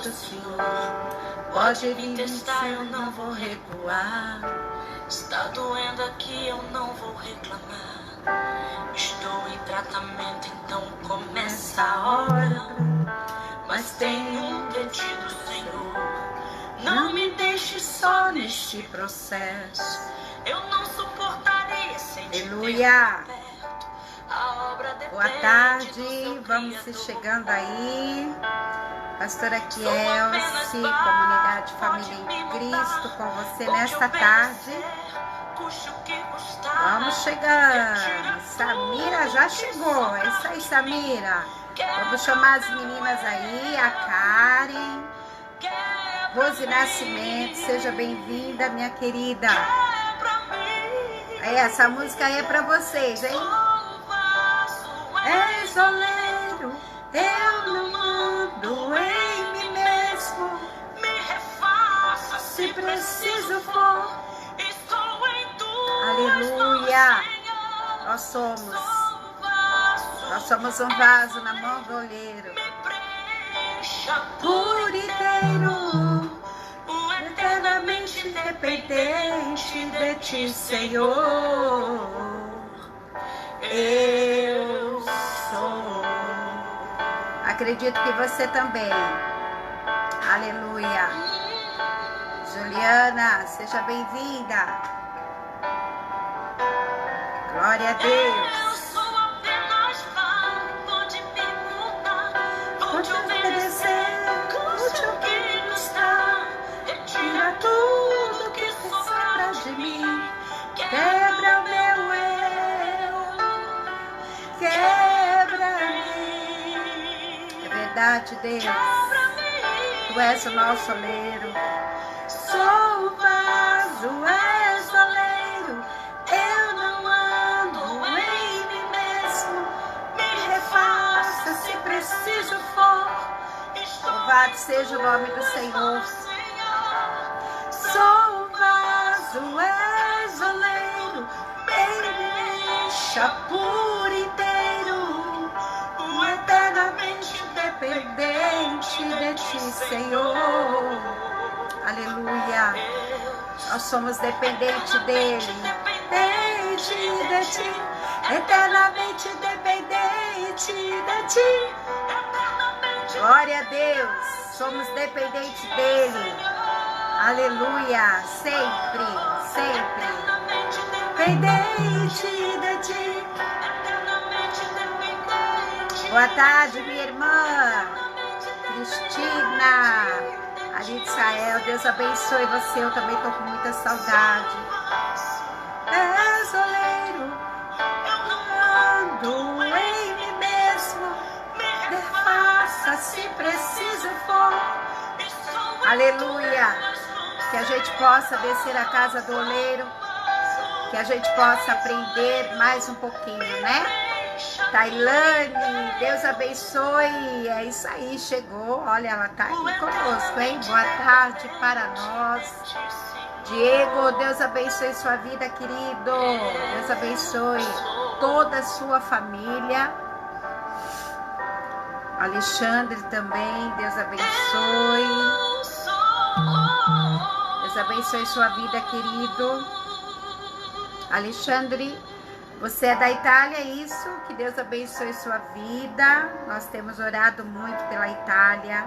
do Senhor. Pode vir testar, eu não vou recuar. Está doendo aqui, eu não vou reclamar. Estou em tratamento, então começa a hora. Mas tenho pedido, Senhor, não me deixe só neste processo. Eu não suportaria sem te ter perto. Boa tarde, vamos se chegando aí. Pastora Kielce, Comunidade Família em Cristo, com você nesta tarde. Vamos chegando. Samira já chegou. É isso aí, Samira. Vamos chamar as meninas aí, a Karen, Rose Nascimento, seja bem-vinda, minha querida. Aí, essa música aí é pra vocês, hein? És oleiro, eu não mando em mim mesmo. Me refaça se preciso for. Estou em tua. Aleluia. Nós somos um vaso na mão do oleiro. Por inteiro, eternamente dependente de ti, Senhor. Eu sou. Acredito que você também. Aleluia. Juliana, seja bem-vinda. Glória a Deus. Pode obedecer, curte o que gostar. Retira tudo que sobra de mim. Quebra o meu eu. Quebra-me. É verdade, Deus. Tu és o nosso oleiro. Sou o vaso, és o oleiro. Eu não ando em mim mesmo. Me refaça se preciso for. Louvado seja o nome do Senhor. Sou o vaso, és o oleiro. Me encha por inteiro. Eternamente dependente de ti, Senhor. Aleluia. Nós somos dependentes dele. Dependente de ti. Eternamente dependente de ti. Glória a Deus. Somos dependentes dele. Aleluia. Sempre, sempre. Dependente de ti. Boa tarde, minha irmã Cristina, Aritzael, Deus abençoe você, eu também estou com muita saudade. És oleiro, eu não ando em mim mesmo, me refaça se preciso for. Aleluia, que a gente possa descer a casa do oleiro, que a gente possa aprender mais um pouquinho, né? Tailane, Deus abençoe. É isso aí, chegou. Olha, ela tá aqui conosco, hein? Boa tarde para nós. Diego, Deus abençoe sua vida, querido. Deus abençoe toda a sua família. Alexandre também, Deus abençoe. Deus abençoe sua vida, querido. Alexandre, você é da Itália, é isso? Que Deus abençoe sua vida. Nós temos orado muito pela Itália,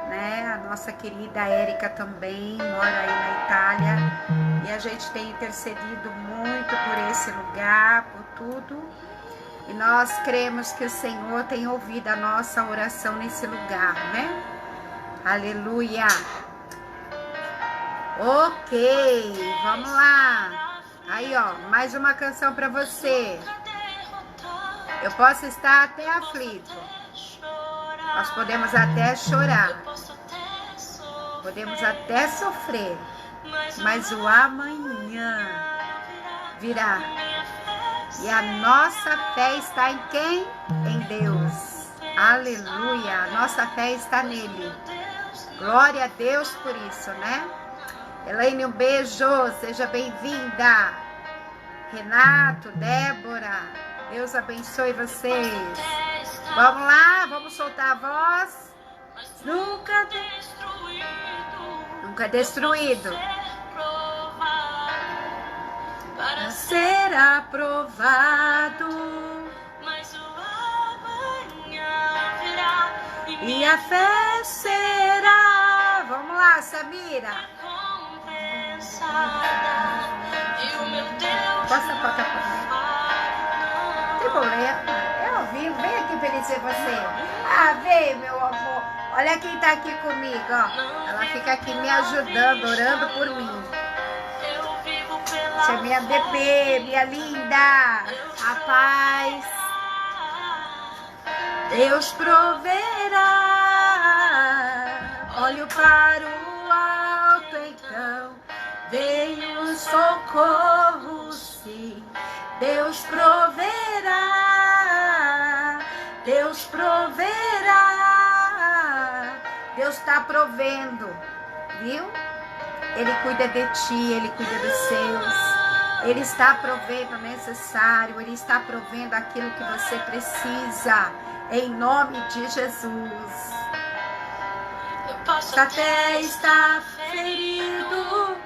né? A nossa querida Érica também mora aí na Itália. E a gente tem intercedido muito por esse lugar, por tudo. E nós cremos que o Senhor tem ouvido a nossa oração nesse lugar, né? Aleluia! Ok, vamos lá. Aí, ó, mais uma canção para você. Eu posso estar até aflito. Nós podemos até chorar. Podemos até sofrer. Mas o amanhã virá. E a nossa fé está em quem? Em Deus. Aleluia. A nossa fé está nele. Glória a Deus por isso, né? Elaine, um beijo, seja bem-vinda. Renato, Débora, Deus abençoe vocês. Vamos lá, vamos soltar a voz. nunca destruído, nunca destruído, para ser aprovado, mas o amanhã virá e a fé será. Vamos lá, Samira. recompensada. E o meu Deus Posso tocar pra mim? não Tem problema? Eu ouvi, vem aqui pra dizer você. Ah, vem, meu amor. Olha quem tá aqui comigo, ó. Ela fica aqui me ajudando, orando por mim. Eu vivo pela Essa é minha bebê, minha linda. A paz. Deus proverá. Olho para o alto, então veio o socorro, sim. Deus proverá. Deus proverá. Deus está provendo, viu? Ele cuida de ti, Ele cuida dos seus. Ele está provendo o necessário, Ele está provendo aquilo que você precisa. Em nome de Jesus. eu posso Até está ferido,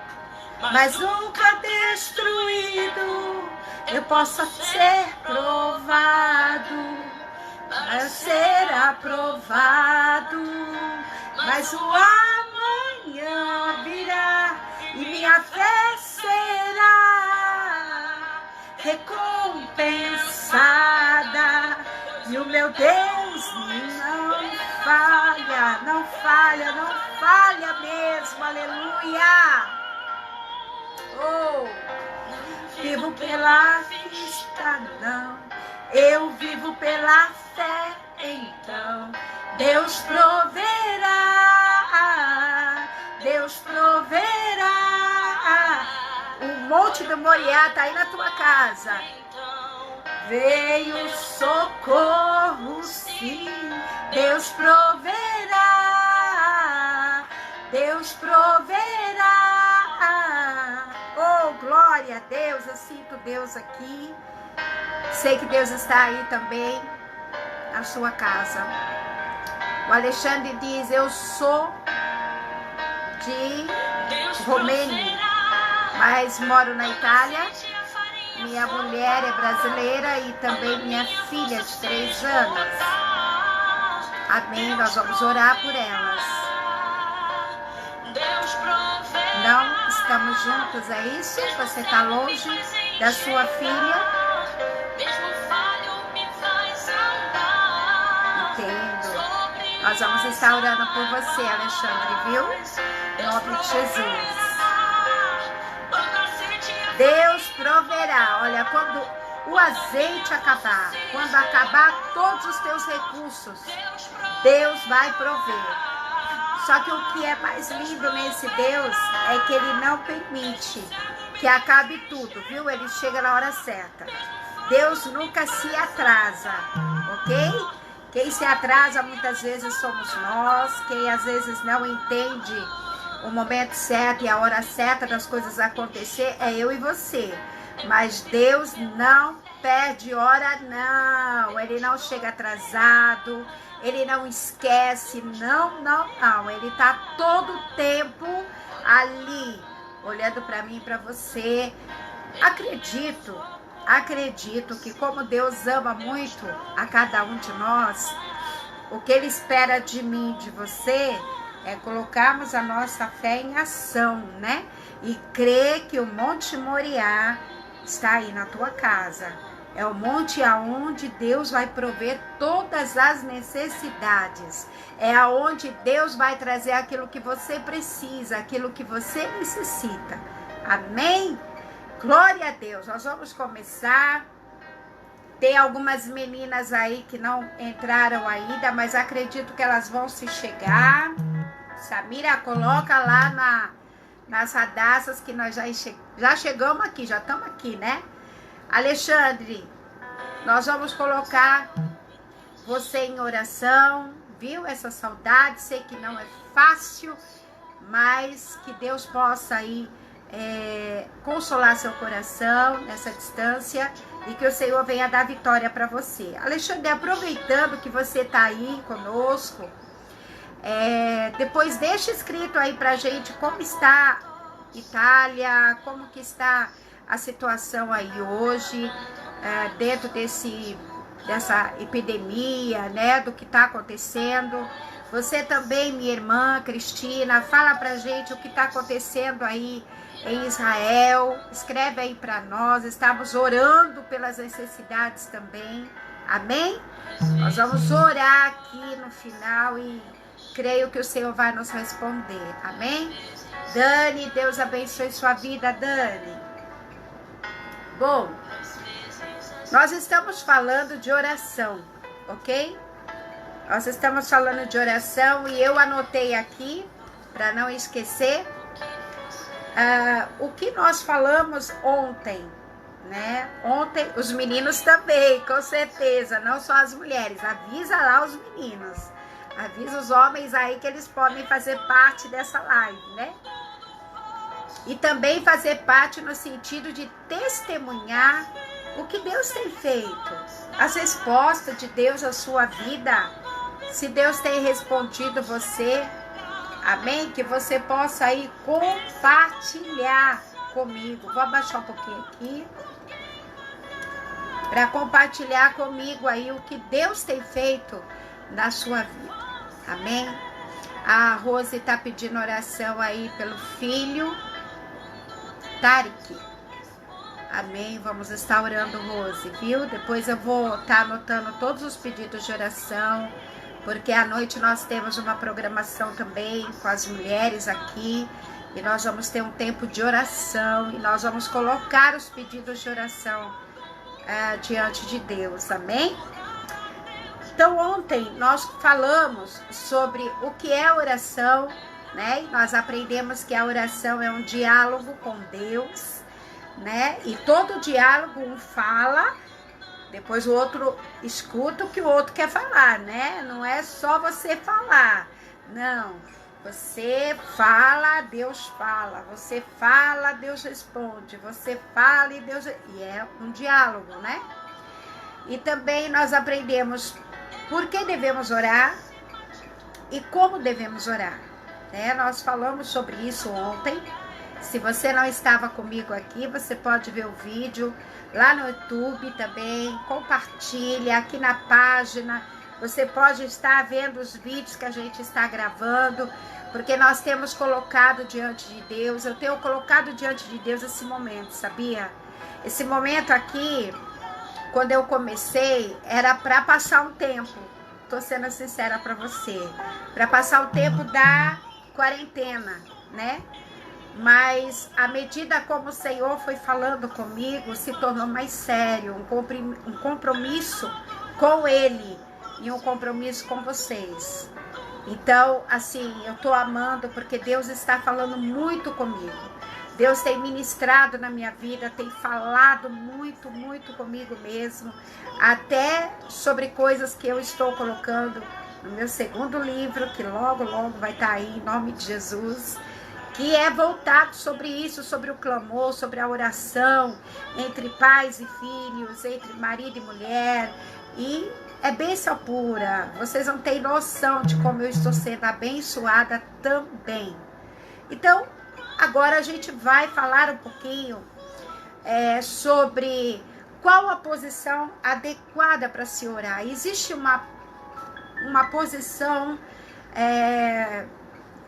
mas nunca destruído. Eu posso ser provado, para ser aprovado. Mas o amanhã virá e minha fé será recompensada. E o meu Deus não falha, não falha, não falha mesmo. Aleluia. Oh, vivo pela vista, não. Eu vivo pela fé, então. Deus proverá, Deus proverá. O Monte do Moriá está aí na tua casa. Veio socorro, sim. Deus proverá, Deus proverá. Oh, glória a Deus, eu sinto Deus aqui. Sei que Deus está aí também na sua casa. O Alexandre diz: eu sou de Romênia, mas moro na Itália. Minha mulher é brasileira e também minha filha de 3 anos. Amém, nós vamos orar por elas. Não estamos juntos, é isso? Você está longe da sua filha? Entendo. Nós vamos estar orando por você, Alexandre, viu? Em nome de Jesus. Deus proverá. Olha, quando o azeite acabar, quando acabar todos os teus recursos, Deus vai prover. Só que o que é mais lindo nesse Deus é que Ele não permite que acabe tudo, viu? Ele chega na hora certa. Deus nunca se atrasa, ok? Quem se atrasa muitas vezes somos nós, quem às vezes não entende o momento certo e a hora certa das coisas acontecer é eu e você. Mas Deus não perde hora, não. Ele não chega atrasado, Ele não esquece, não, não, não. Ele está todo o tempo ali, olhando para mim e para você. Acredito que como Deus ama muito a cada um de nós, o que Ele espera de mim, de você, é colocarmos a nossa fé em ação, né? E crer que o Monte Moriá está aí na tua casa. É o monte aonde Deus vai prover todas as necessidades. É aonde Deus vai trazer aquilo que você precisa, aquilo que você necessita. Amém? Glória a Deus. Nós vamos começar. Tem algumas meninas aí que não entraram ainda, mas acredito que elas vão se chegar. Samira, coloca lá nas radaças que nós já chegamos aqui, já estamos aqui, né? Alexandre, nós vamos colocar você em oração, viu? Essa saudade, sei que não é fácil, mas que Deus possa aí consolar seu coração nessa distância e que o Senhor venha dar vitória para você. Alexandre, aproveitando que você está aí conosco, Depois deixa escrito aí pra gente como está Itália, como que está a situação aí hoje, dentro dessa epidemia, né, do que está acontecendo. Você também, minha irmã Cristina, fala pra gente o que está acontecendo aí em Israel, escreve aí para nós, estamos orando pelas necessidades também, amém? Nós vamos orar aqui no final e creio que o Senhor vai nos responder, amém? Dani, Deus abençoe sua vida, Dani. Bom, nós estamos falando de oração, ok? Nós estamos falando de oração e eu anotei aqui, para não esquecer, o que nós falamos ontem, né? Ontem, os meninos também, com certeza, não só as mulheres. Avisa lá os meninos, avisa os homens aí que eles podem fazer parte dessa live, né? E também fazer parte no sentido de testemunhar o que Deus tem feito, as respostas de Deus à sua vida, se Deus tem respondido você, amém? Que você possa aí compartilhar comigo. Vou abaixar um pouquinho aqui, para compartilhar comigo aí o que Deus tem feito na sua vida, amém? A Rose está pedindo oração aí pelo filho Tarek, amém? Vamos estar orando, Rose, viu? Depois eu vou estar anotando todos os pedidos de oração, porque à noite nós temos uma programação também com as mulheres aqui, e nós vamos ter um tempo de oração, e nós vamos colocar os pedidos de oração diante de Deus, amém? Então ontem nós falamos sobre o que é oração, né? E nós aprendemos que a oração é um diálogo com Deus, né? E todo diálogo um fala, depois o outro escuta o que o outro quer falar, né? Não é só você falar, não. Você fala, Deus fala. Você fala, Deus responde. Você fala e Deus... E é um diálogo, né? E também nós aprendemos por que devemos orar e como devemos orar, né? Nós falamos sobre isso ontem. Se você não estava comigo aqui, você pode ver o vídeo lá no YouTube também, compartilha aqui na página, você pode estar vendo os vídeos que a gente está gravando, porque nós temos colocado diante de Deus, eu tenho colocado diante de Deus esse momento, sabia? Esse momento aqui, quando eu comecei, era para passar um tempo, tô sendo sincera para você, para passar o tempo da quarentena, né? Mas à medida como o Senhor foi falando comigo, se tornou mais sério, um compromisso com Ele e um compromisso com vocês. Então, assim, eu tô amando porque Deus está falando muito comigo. Deus tem ministrado na minha vida, tem falado muito, muito comigo mesmo, até sobre coisas que eu estou colocando no meu segundo livro, que logo, logo vai estar aí, em nome de Jesus, que é voltado sobre isso, sobre o clamor, sobre a oração entre pais e filhos, entre marido e mulher, e é bênção pura. Vocês não têm noção de como eu estou sendo abençoada também. Então, agora a gente vai falar um pouquinho sobre qual a posição adequada para se orar. Existe uma posição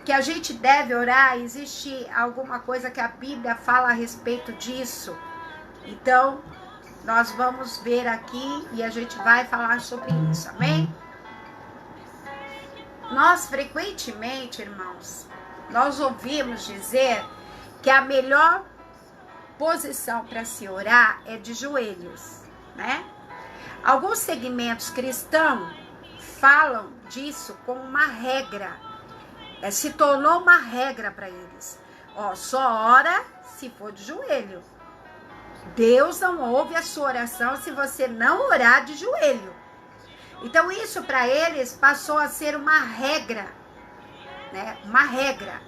que a gente deve orar? Existe alguma coisa que a Bíblia fala a respeito disso? Então, nós vamos ver aqui e a gente vai falar sobre isso, amém? Nós frequentemente, irmãos, nós ouvimos dizer que a melhor posição para se orar é de joelhos, né? Alguns segmentos cristãos falam disso como uma regra. Se tornou uma regra para eles. Só ora se for de joelho. Deus não ouve a sua oração se você não orar de joelho. Então isso para eles passou a ser uma regra, né? Uma regra.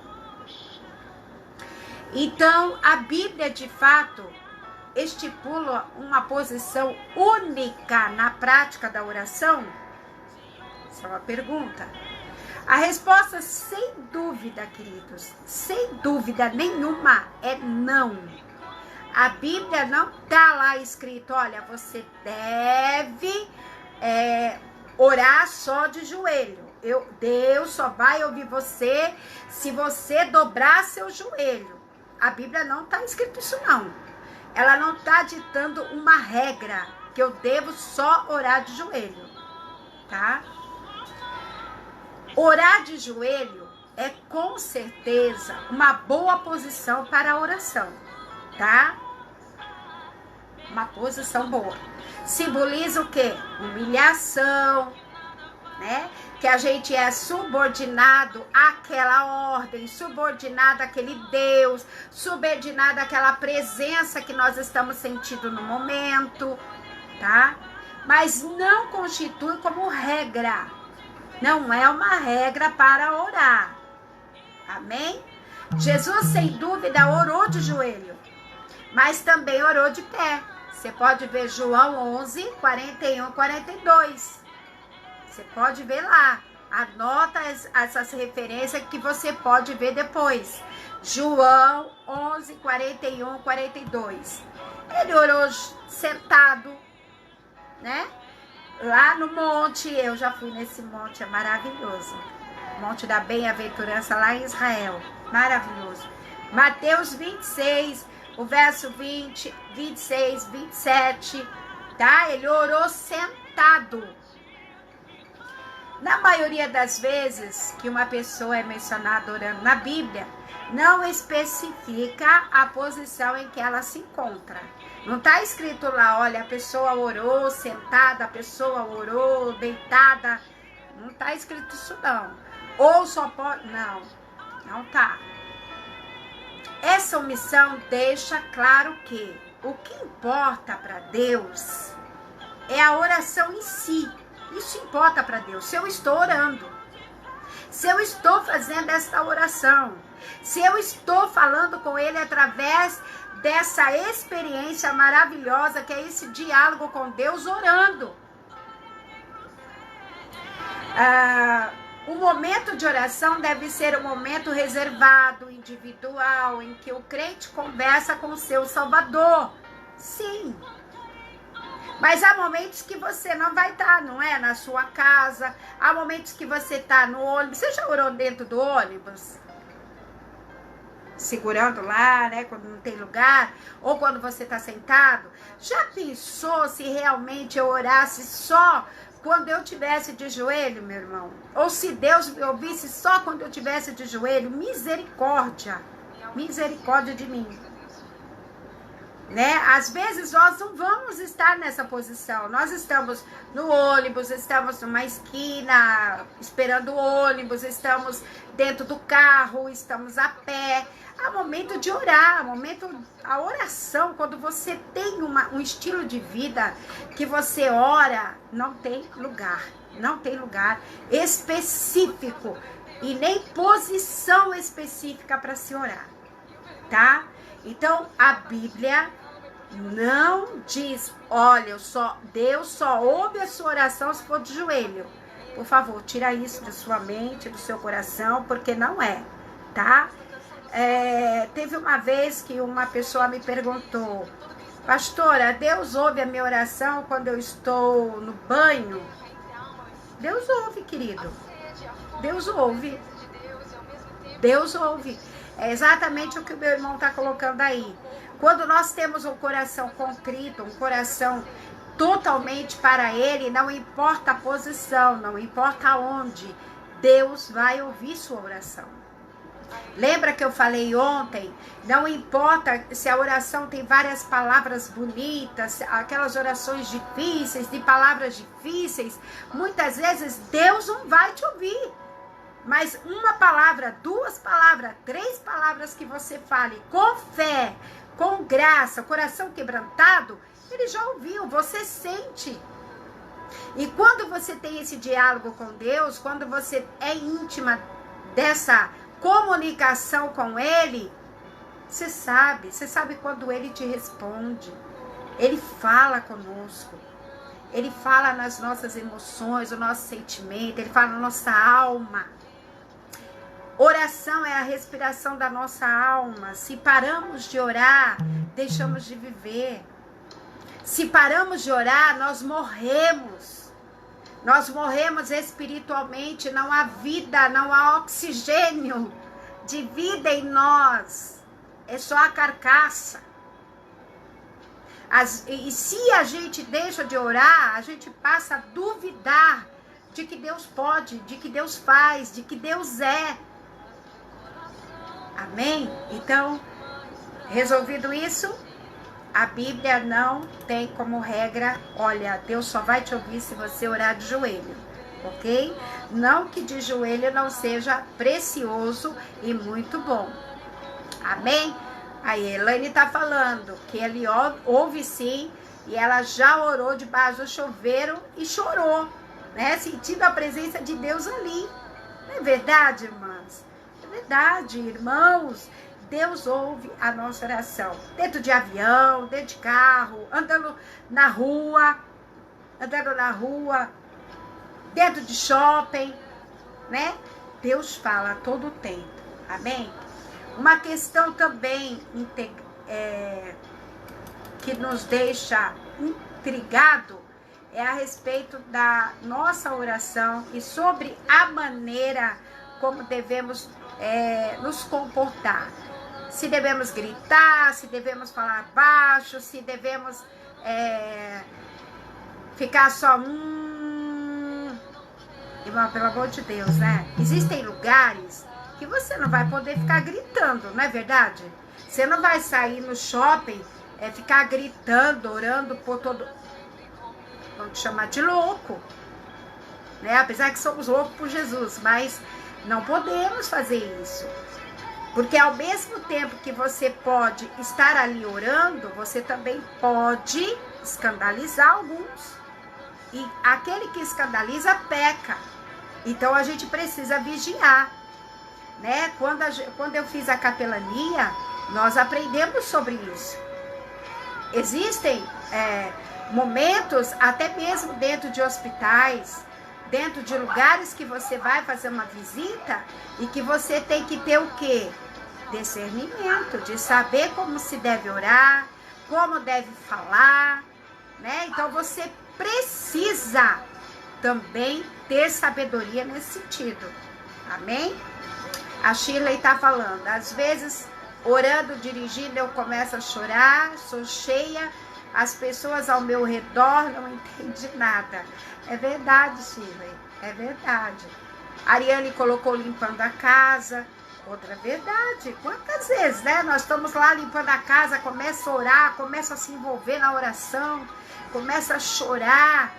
Então a Bíblia de fato estipula uma posição única na prática da oração? Essa é uma pergunta. A resposta, sem dúvida, queridos, sem dúvida nenhuma, é não. A Bíblia não está lá escrito, olha, você deve orar só de joelho. Deus só vai ouvir você se você dobrar seu joelho. A Bíblia não está escrito isso, não. Ela não está ditando uma regra que eu devo só orar de joelho, tá? Orar de joelho é com certeza uma boa posição para a oração, tá? Uma posição boa. Simboliza o quê? Humilhação, né? Que a gente é subordinado àquela ordem, subordinado àquele Deus, subordinado àquela presença que nós estamos sentindo no momento, tá? Mas não constitui como regra. Não é uma regra para orar. Amém? Jesus, sem dúvida, orou de joelho, mas também orou de pé. Você pode ver João 11, 41, 42. Você pode ver lá. Anota essas referências que você pode ver depois. João 11, 41, 42. Ele orou sentado, né? Lá no monte, eu já fui nesse monte, é maravilhoso. Monte da Bem-aventurança lá em Israel. Maravilhoso. Mateus 26, o verso 20, 26, 27, tá? Ele orou sentado. Na maioria das vezes que uma pessoa é mencionada orando na Bíblia, não especifica a posição em que ela se encontra. Não está escrito lá, olha, a pessoa orou sentada, a pessoa orou deitada. Não está escrito isso, não. Ou só pode... Não tá. Essa omissão deixa claro que o que importa para Deus é a oração em si. Isso importa para Deus. Se eu estou orando, se eu estou fazendo esta oração, se eu estou falando com Ele através dessa experiência maravilhosa que é esse diálogo com Deus orando. O momento de oração deve ser um momento reservado, individual, em que o crente conversa com o seu Salvador. Sim. Mas há momentos que você não vai estar, não é? Na sua casa. Há momentos que você está no ônibus. Você já orou dentro do ônibus? Segurando lá, né? Quando não tem lugar. Ou quando você está sentado. Já pensou se realmente eu orasse só quando eu tivesse de joelho, meu irmão? Ou se Deus me ouvisse só quando eu tivesse de joelho? Misericórdia. Misericórdia de mim. Né? Às vezes nós não vamos estar nessa posição. Nós estamos no ônibus, estamos numa esquina esperando o ônibus, estamos dentro do carro, estamos a pé. Há momento de orar, a oração, quando você tem um estilo de vida que você ora, não tem lugar específico e nem posição específica para se orar, tá? Então, a Bíblia não diz, olha, Deus só ouve a sua oração se for de joelho. Por favor, tira isso da sua mente, do seu coração, porque não é, tá? Teve uma vez que uma pessoa me perguntou, pastora, Deus ouve a minha oração quando eu estou no banho? Deus ouve, querido. Deus ouve. Deus ouve. É exatamente o que o meu irmão está colocando aí. Quando nós temos um coração contrito, um coração totalmente para Ele, não importa a posição, não importa onde, Deus vai ouvir sua oração. Lembra que eu falei ontem? Não importa se a oração tem várias palavras bonitas, aquelas orações difíceis, de palavras difíceis, muitas vezes Deus não vai te ouvir. Mas uma palavra, 2 palavras, 3 palavras que você fale com fé, com graça, coração quebrantado, Ele já ouviu, você sente. E quando você tem esse diálogo com Deus, quando você é íntima dessa comunicação com Ele, você sabe quando Ele te responde. Ele fala conosco. Ele fala nas nossas emoções, o nosso sentimento, Ele fala na nossa alma. Oração é a respiração da nossa alma. Se paramos de orar, deixamos de viver. Se paramos de orar, nós morremos. Nós morremos espiritualmente, não há vida, não há oxigênio de vida em nós. É só a carcaça. E se a gente deixa de orar, a gente passa a duvidar de que Deus pode, de que Deus faz, de que Deus é. Amém? Então, resolvido isso, a Bíblia não tem como regra, olha, Deus só vai te ouvir se você orar de joelho, ok? Não que de joelho não seja precioso e muito bom. Amém? Aí, Elaine está falando que ele ouve sim, e ela já orou debaixo do chuveiro e chorou, né? Sentindo a presença de Deus ali. Não é verdade, irmãs? É verdade, irmãos. Deus ouve a nossa oração. Dentro de avião, dentro de carro, andando na rua, dentro de shopping, né? Deus fala a todo tempo. Amém? Uma questão também que nos deixa intrigado é a respeito da nossa oração e sobre a maneira como devemos nos comportar. Se devemos gritar, se devemos falar baixo, se devemos ficar só Irmão, pelo amor de Deus, né? Existem lugares que você não vai poder ficar gritando, não é verdade? Você não vai sair no shopping, ficar gritando, orando por todo... Vão te chamar de louco, né? Apesar que somos loucos por Jesus, mas não podemos fazer isso. Porque ao mesmo tempo que você pode estar ali orando, você também pode escandalizar alguns. E aquele que escandaliza peca. Então a gente precisa vigiar, né? Quando eu fiz a capelania, nós aprendemos sobre isso. Existem momentos, até mesmo dentro de hospitais, dentro de lugares que você vai fazer uma visita e que você tem que ter o quê? Discernimento, de saber como se deve orar, como deve falar, né? Então você precisa também ter sabedoria nesse sentido. Amém? A Shirley está falando, às vezes, orando, dirigindo, eu começo a chorar, sou cheia, as pessoas ao meu redor não entendem nada. É verdade, Shirley, é verdade. A Ariane colocou limpando a casa, outra verdade. Quantas vezes, né? Nós estamos lá limpando a casa, começa a orar, começa a se envolver na oração, começa a chorar,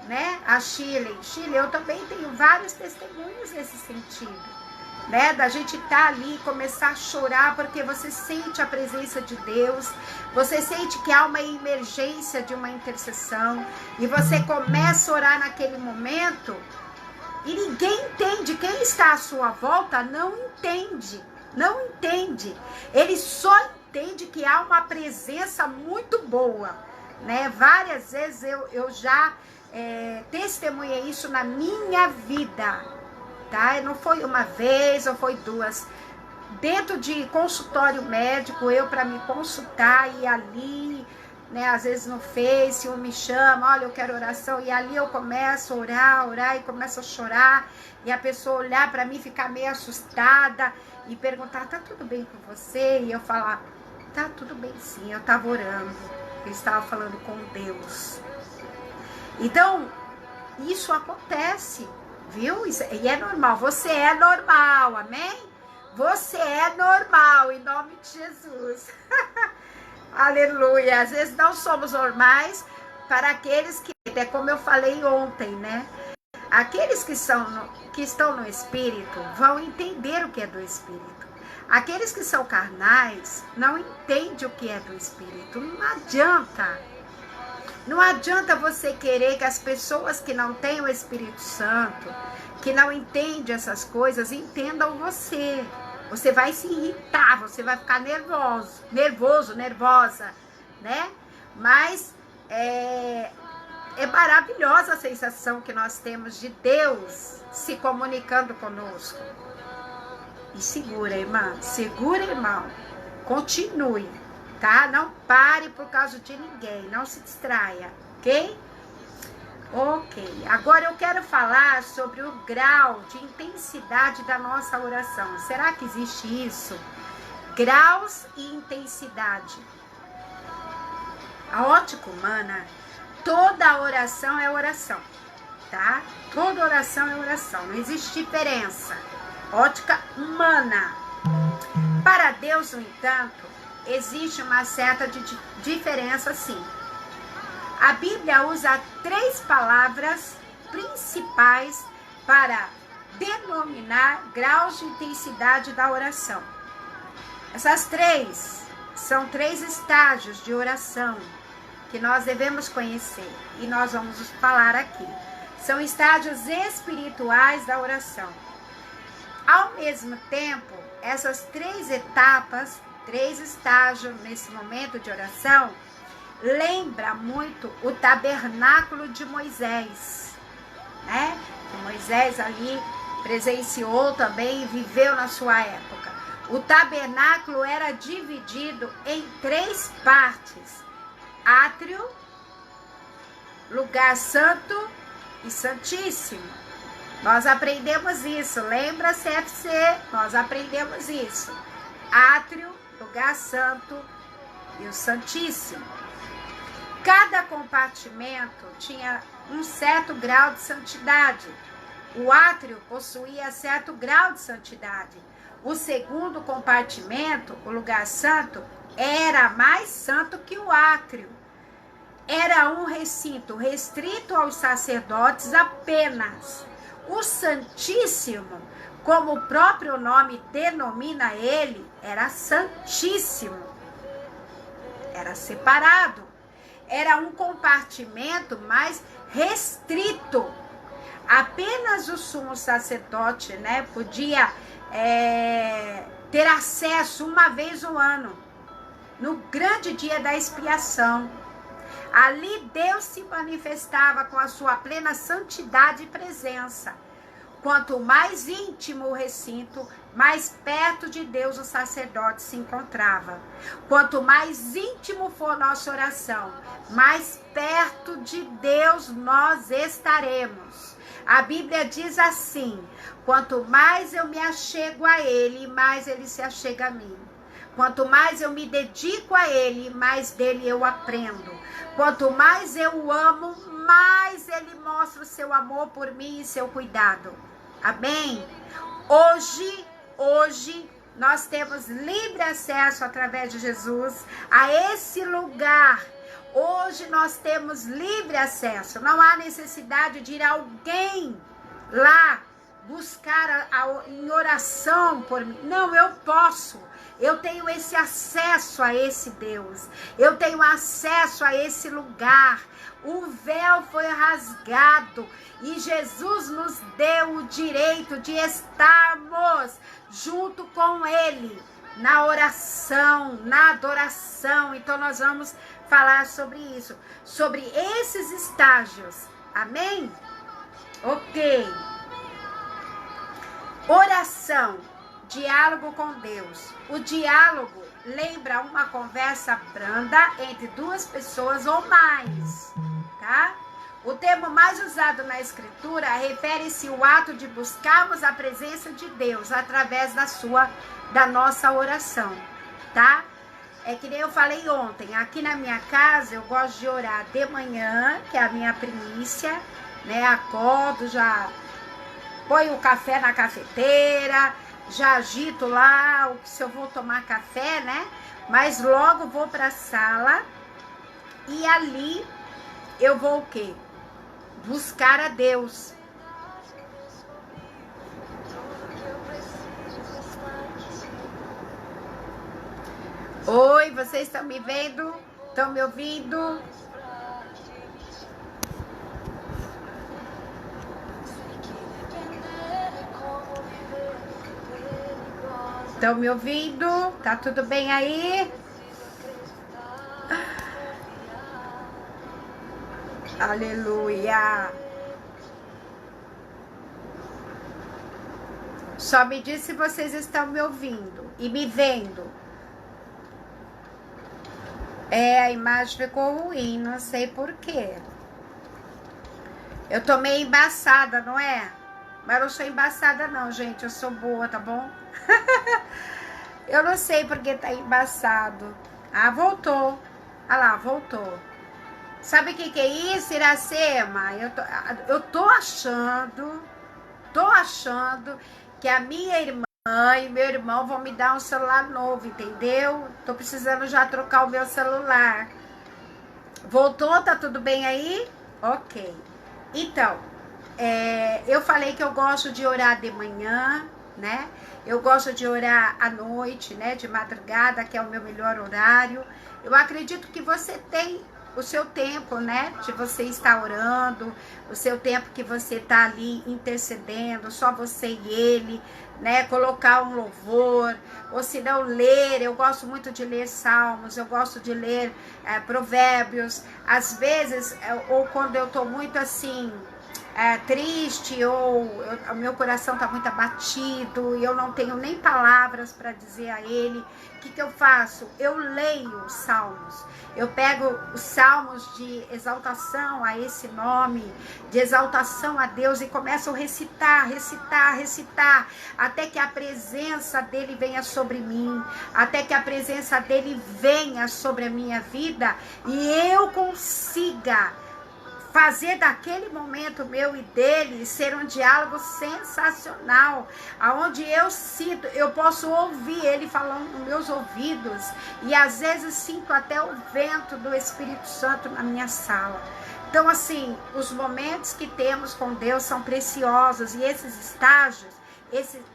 né? A Shirley, eu também tenho vários testemunhos nesse sentido, né? Da gente estar ali, começar a chorar, porque você sente a presença de Deus, você sente que há uma emergência de uma intercessão, e você começa a orar naquele momento, e ninguém entende, quem está à sua volta não entende, ele só entende que há uma presença muito boa, né? Várias vezes eu já testemunhei isso na minha vida, tá? Não foi uma vez ou foi duas. Dentro de consultório médico, eu para me consultar e ali, né? Às vezes no Face, um me chama, olha, eu quero oração, e ali eu começo a orar e começo a chorar, e a pessoa olhar para mim, ficar meio assustada e perguntar, tá tudo bem com você? E eu falar, tá tudo bem sim, eu estava orando, eu estava falando com Deus. Então, isso acontece, viu? E é normal, você é normal, amém? Você é normal, em nome de Jesus. Aleluia. Às vezes não somos normais para aqueles que, é como eu falei ontem, né? Aqueles que estão no Espírito vão entender o que é do Espírito. Aqueles que são carnais não entendem o que é do Espírito. Não adianta. Não adianta você querer que as pessoas que não têm o Espírito Santo, que não entendem essas coisas, entendam você. Você vai se irritar, você vai ficar nervosa, né? Mas é maravilhosa a sensação que nós temos de Deus se comunicando conosco. E segura, irmã. Segura, irmão. Continue, tá? Não pare por causa de ninguém. Não se distraia, ok? Ok. Agora eu quero falar sobre o grau de intensidade da nossa oração. Será que existe isso? Graus e intensidade. A ótica humana, toda oração é oração, tá? Toda oração é oração, não existe diferença. Ótica humana. Para Deus, no entanto, existe uma certa diferença, sim. A Bíblia usa 3 palavras principais para denominar graus de intensidade da oração. Essas 3 são 3 estágios de oração que nós devemos conhecer e nós vamos falar aqui. São estágios espirituais da oração. Ao mesmo tempo, essas 3 etapas, 3 estágios nesse momento de oração, lembra muito o tabernáculo de Moisés, né? Que Moisés ali presenciou também e viveu na sua época. O tabernáculo era dividido em 3 partes: átrio, lugar santo e santíssimo. Nós aprendemos isso, lembra, CFC? Nós aprendemos isso. Átrio, lugar santo e o santíssimo. Cada compartimento tinha um certo grau de santidade. O átrio possuía certo grau de santidade. O segundo compartimento, o lugar santo, era mais santo que o átrio. Era um recinto restrito aos sacerdotes apenas. O Santíssimo, como o próprio nome denomina ele, era santíssimo. Era separado. Era um compartimento mais restrito. Apenas o sumo sacerdote, né, podia ter acesso uma vez no ano, no grande dia da expiação. Ali Deus se manifestava com a sua plena santidade e presença. Quanto mais íntimo o recinto, mais perto de Deus o sacerdote se encontrava. Quanto mais íntimo for nossa oração, mais perto de Deus nós estaremos. A Bíblia diz assim: quanto mais eu me achego a Ele, mais Ele se achega a mim. Quanto mais eu me dedico a Ele, mais dele eu aprendo. Quanto mais eu o amo, mais Ele mostra o seu amor por mim e seu cuidado. Amém? Hoje, nós temos livre acesso através de Jesus a esse lugar. Hoje nós temos livre acesso. Não há necessidade de ir alguém lá buscar em oração por mim. Não, eu posso. Eu tenho esse acesso a esse Deus. Eu tenho acesso a esse lugar. O véu foi rasgado e Jesus nos deu o direito de estarmos junto com Ele na oração, na adoração. Então nós vamos falar sobre isso, sobre esses estágios. Amém? Ok. Oração, diálogo com Deus. O diálogo lembra uma conversa branda entre 2 pessoas ou mais, tá? O termo mais usado na Escritura refere-se ao ato de buscarmos a presença de Deus através da nossa oração, tá? É que nem eu falei ontem, aqui na minha casa eu gosto de orar de manhã, que é a minha primícia, né? Acordo, já ponho o café na cafeteira, já agito lá se eu vou tomar café, né? Mas logo vou para a sala e ali eu vou o quê? Buscar a Deus. Oi, vocês estão me vendo? Estão me ouvindo? Estão me ouvindo? Tá tudo bem aí? Aleluia! Só me diz se vocês estão me ouvindo e me vendo. A imagem ficou ruim, não sei por quê. Eu tô meio embaçada, não é? Mas eu não sou embaçada não, gente. Eu sou boa, tá bom? Eu não sei porque tá embaçado. Ah, voltou. Ah lá, voltou. Sabe o que é isso, Iracema? Eu tô achando que a minha irmã e meu irmão vão me dar um celular novo, entendeu? Tô precisando já trocar o meu celular. Voltou? Tá tudo bem aí? Ok. Então, eu falei que eu gosto de orar de manhã, né? Eu gosto de orar à noite, né? De madrugada, que é o meu melhor horário. Eu acredito que você tem o seu tempo, né? De você estar orando, o seu tempo que você tá ali intercedendo, só você e ele, né? Colocar um louvor, ou se não ler. Eu gosto muito de ler salmos, eu gosto de ler provérbios. Às vezes, ou quando eu tô muito assim, triste, ou o meu coração tá muito abatido e eu não tenho nem palavras para dizer a ele, o que eu faço? Eu leio os salmos. Eu pego os salmos de exaltação a esse nome, de exaltação a Deus, e começo a recitar, até que a presença dele venha sobre mim, até que a presença dele venha sobre a minha vida e eu consiga fazer daquele momento meu e dele ser um diálogo sensacional, aonde eu sinto, eu posso ouvir ele falando nos meus ouvidos, e às vezes sinto até o vento do Espírito Santo na minha sala. Então, assim, os momentos que temos com Deus são preciosos, e esses estágios,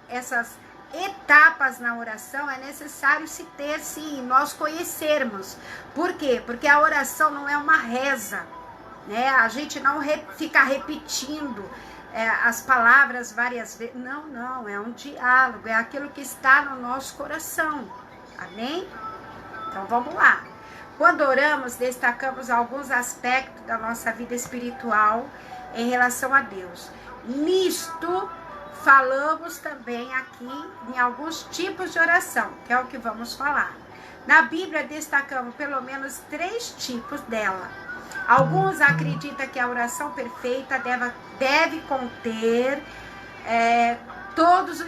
essas etapas na oração é necessário se ter, sim, nós conhecermos. Por quê? Porque a oração não é uma reza, né? A gente não fica repetindo as palavras várias vezes. Não, é um diálogo, é aquilo que está no nosso coração. Amém? Então vamos lá. Quando oramos, destacamos alguns aspectos da nossa vida espiritual em relação a Deus. Nisto, falamos também aqui em alguns tipos de oração, que é o que vamos falar. Na Bíblia, destacamos pelo menos 3 tipos dela. Alguns acreditam que a oração perfeita deve conter todos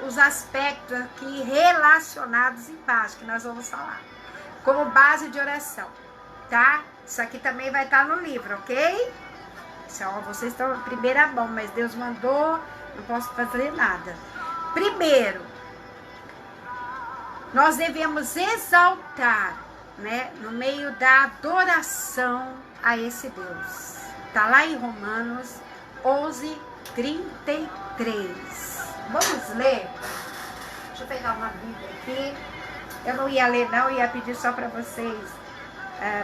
os aspectos aqui relacionados embaixo, que nós vamos falar, como base de oração, tá? Isso aqui também vai estar no livro, ok? Vocês estão em primeira mão, mas Deus mandou, não posso fazer nada. Primeiro, nós devemos exaltar, né, no meio da adoração a esse Deus. Tá lá em Romanos 11:33. Vamos ler? Deixa eu pegar uma Bíblia aqui. Eu não ia ler não, ia pedir só para vocês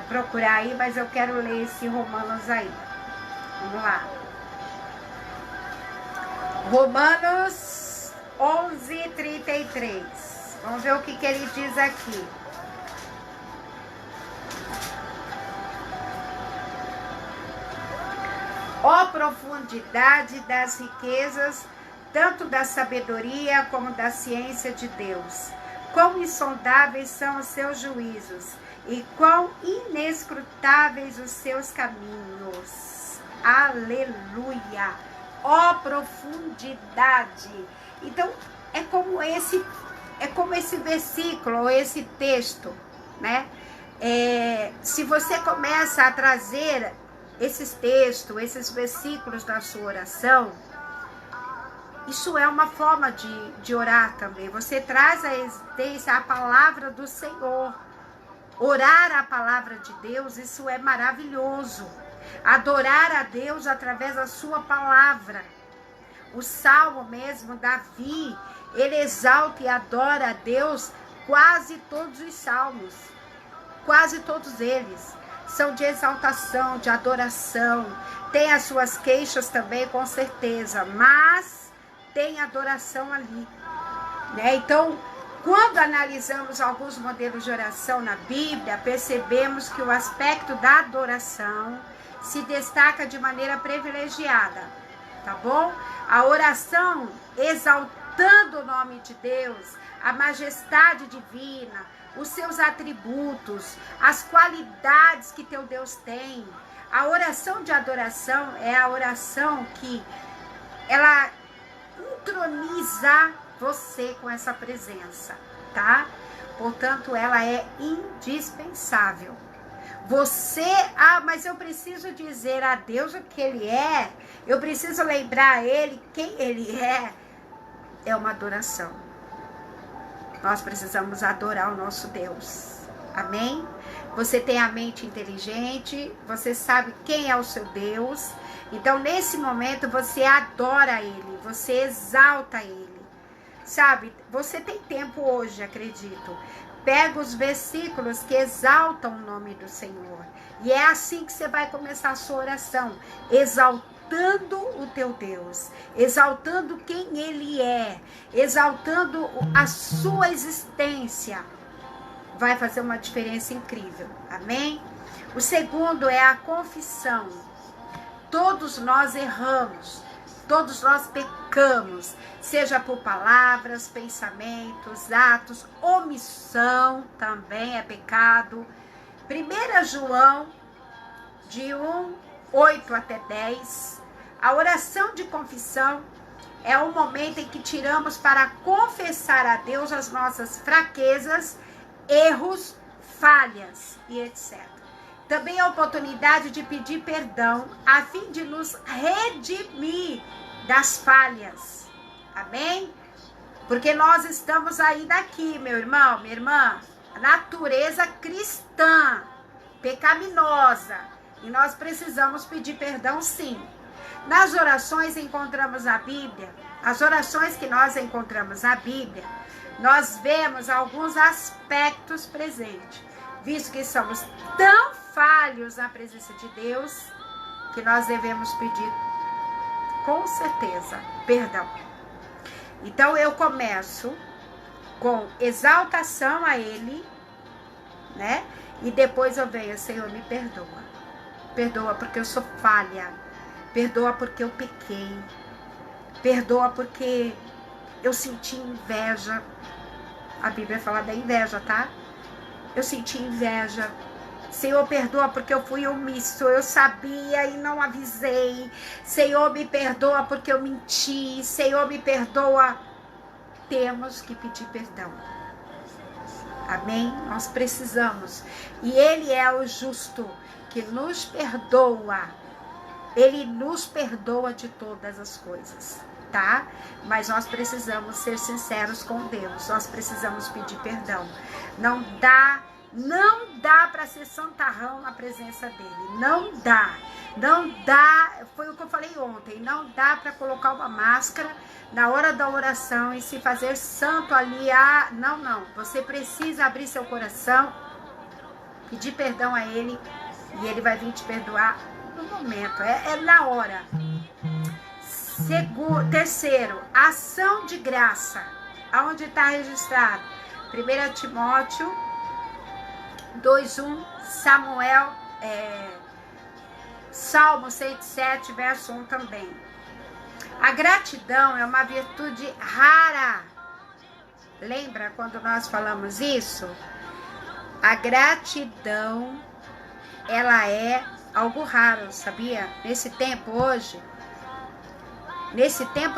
procurar aí, mas eu quero ler esse Romanos aí. Vamos lá. Romanos 11:33. Vamos ver o que ele diz aqui. Ó profundidade das riquezas, tanto da sabedoria como da ciência de Deus. Quão insondáveis são os seus juízos e quão inescrutáveis os seus caminhos. Aleluia! Ó profundidade! Então, é como esse versículo, esse texto, né? Se você começa a trazer esses textos, esses versículos na sua oração, isso é uma forma de orar também. Você traz a existência, a palavra do Senhor. Orar a palavra de Deus, isso é maravilhoso. Adorar a Deus através da sua palavra. O Salmo mesmo, Davi, ele exalta e adora a Deus, quase todos os salmos. Quase todos eles são de exaltação, de adoração. Tem as suas queixas também, com certeza, mas tem adoração ali, né? Então, quando analisamos alguns modelos de oração na Bíblia, percebemos que o aspecto da adoração se destaca de maneira privilegiada, tá bom? A oração exaltando o nome de Deus, a majestade divina, os seus atributos, as qualidades que teu Deus tem. A oração de adoração é a oração que ela entroniza você com essa presença, tá? Portanto, ela é indispensável. Você, mas eu preciso dizer a Deus o que Ele é, eu preciso lembrar a Ele quem Ele é uma adoração. Nós precisamos adorar o nosso Deus, amém? Você tem a mente inteligente, você sabe quem é o seu Deus, então nesse momento você adora Ele, você exalta Ele, sabe? Você tem tempo hoje, acredito. Pega os versículos que exaltam o nome do Senhor. E é assim que você vai começar a sua oração. Exaltando o teu Deus. Exaltando quem Ele é. Exaltando a sua existência. Vai fazer uma diferença incrível. Amém? O segundo é a confissão. Todos nós erramos. Todos nós pecamos, seja por palavras, pensamentos, atos, omissão também é pecado. 1 João, de 1, 8 até 10, a oração de confissão é o momento em que tiramos para confessar a Deus as nossas fraquezas, erros, falhas e etc. Também a oportunidade de pedir perdão a fim de nos redimir das falhas. Amém? Porque nós estamos ainda aqui, meu irmão, minha irmã, a natureza cristã, pecaminosa, e nós precisamos pedir perdão sim. Nas orações encontramos a Bíblia, as orações que nós encontramos na Bíblia, nós vemos alguns aspectos presentes, visto que somos tão falhos na presença de Deus, que nós devemos pedir com certeza perdão. Então eu começo com exaltação a Ele, né? E depois eu venho, Senhor, me perdoa. Perdoa porque eu sou falha. Perdoa porque eu pequei. Perdoa porque eu senti inveja. A Bíblia fala da inveja, tá? Eu senti inveja. Senhor, perdoa porque eu fui omisso, eu sabia e não avisei. Senhor, me perdoa porque eu menti. Senhor, me perdoa. Temos que pedir perdão. Amém? Nós precisamos. E Ele é o justo que nos perdoa. Ele nos perdoa de todas as coisas, tá? Mas nós precisamos ser sinceros com Deus. Nós precisamos pedir perdão. Não dá para ser santarrão na presença dele. Não dá. Foi o que eu falei ontem. Não dá para colocar uma máscara na hora da oração e se fazer santo ali. Não. Você precisa abrir seu coração, pedir perdão a ele e ele vai vir te perdoar no momento. É na hora. Terceiro, ação de graça. Aonde está registrado? 1 Timóteo 2:1, Salmo 107, verso 1 também. A gratidão é uma virtude rara. Lembra quando nós falamos isso? A gratidão, ela é algo raro, sabia? Nesse tempo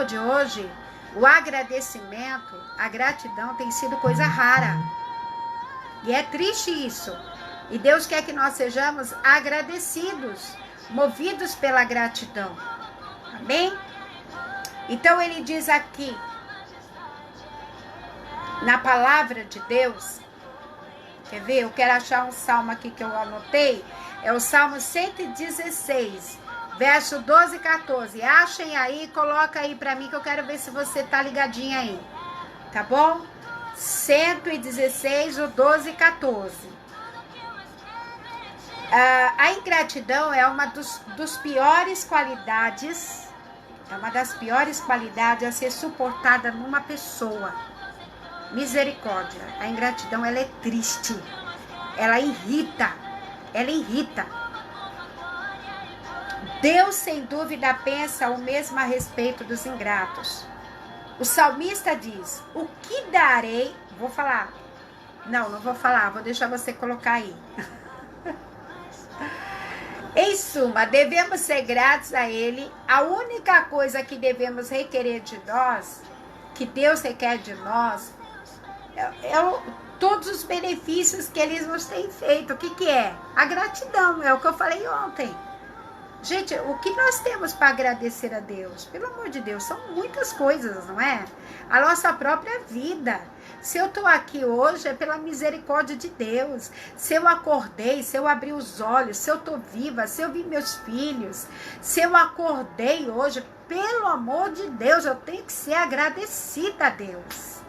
de hoje, o agradecimento, a gratidão tem sido coisa rara. E é triste isso. E Deus quer que nós sejamos agradecidos, movidos pela gratidão. Amém? Então ele diz aqui, na palavra de Deus, quer ver? Eu quero achar um salmo aqui que eu anotei. É o Salmo 116, verso 12 e 14. Achem aí, coloca aí pra mim que eu quero ver se você tá ligadinha aí. Tá bom? 116, o 12 e 14. A ingratidão é uma dos piores qualidades, é uma das piores qualidades a ser suportada numa pessoa. Misericórdia. A ingratidão, ela é triste. Ela irrita. Deus, sem dúvida, pensa o mesmo a respeito dos ingratos. O salmista diz, o que darei... Vou falar. Não vou falar, vou deixar você colocar aí. Em suma, devemos ser gratos a Ele. A única coisa que devemos requerer de nós, que Deus requer de nós, todos os benefícios que Ele nos tem feito. O que é? A gratidão, é o que eu falei ontem. Gente, o que nós temos para agradecer a Deus? Pelo amor de Deus, são muitas coisas, não é? A nossa própria vida. Se eu estou aqui hoje, é pela misericórdia de Deus. Se eu acordei, se eu abri os olhos, se eu estou viva, se eu vi meus filhos, se eu acordei hoje, pelo amor de Deus, eu tenho que ser agradecida a Deus.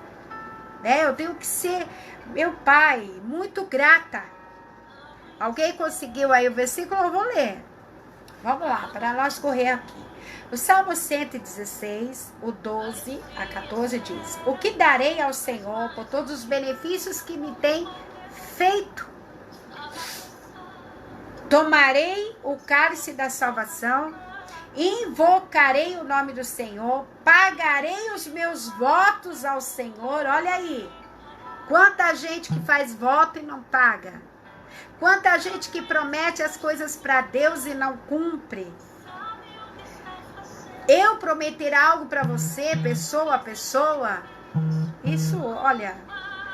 Né? Eu tenho que ser, meu Pai, muito grata. Alguém conseguiu aí o versículo? Eu vou ler. Vamos lá, para nós correr aqui. O Salmo 116, o 12 a 14 diz: o que darei ao Senhor por todos os benefícios que me tem feito? Tomarei o cálice da salvação, invocarei o nome do Senhor, pagarei os meus votos ao Senhor. Olha aí, quanta gente que faz voto e não paga. Quanta gente que promete as coisas para Deus e não cumpre. Eu prometer algo para você, pessoa a pessoa, isso, olha,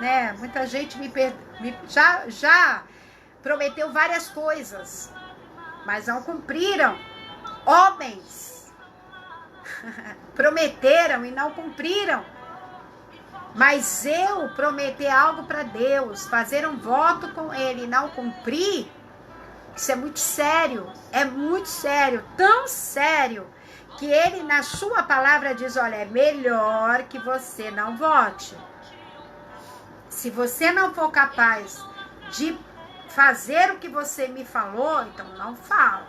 né? Muita gente já prometeu várias coisas, mas não cumpriram. Homens prometeram e não cumpriram. Mas eu prometer algo para Deus, fazer um voto com Ele e não cumprir, isso é muito sério, tão sério, que Ele na sua palavra diz, olha, é melhor que você não vote. Se você não for capaz de fazer o que você me falou, então não fala,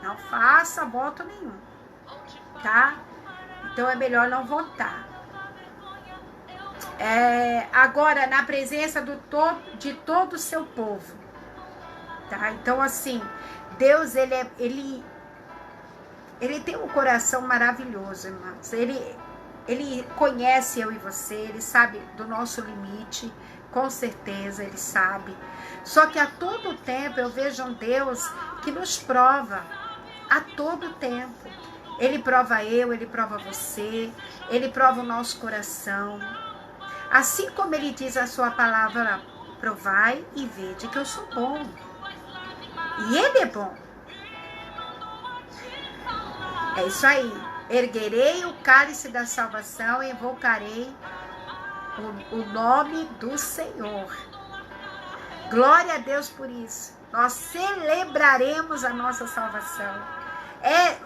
não faça voto nenhum, tá? Então é melhor não votar. Agora, na presença de todo o seu povo, tá? Então, assim, Deus, ele tem um coração maravilhoso, irmãos. Ele conhece eu e você, ele sabe do nosso limite, com certeza ele sabe. Só que a todo tempo eu vejo um Deus que nos prova, a todo tempo. Ele prova ele prova você, ele prova o nosso coração. Assim como ele diz a sua palavra, provai e vede que eu sou bom. E ele é bom. É isso aí. Erguerei o cálice da salvação e invocarei o nome do Senhor. Glória a Deus por isso. Nós celebraremos a nossa salvação.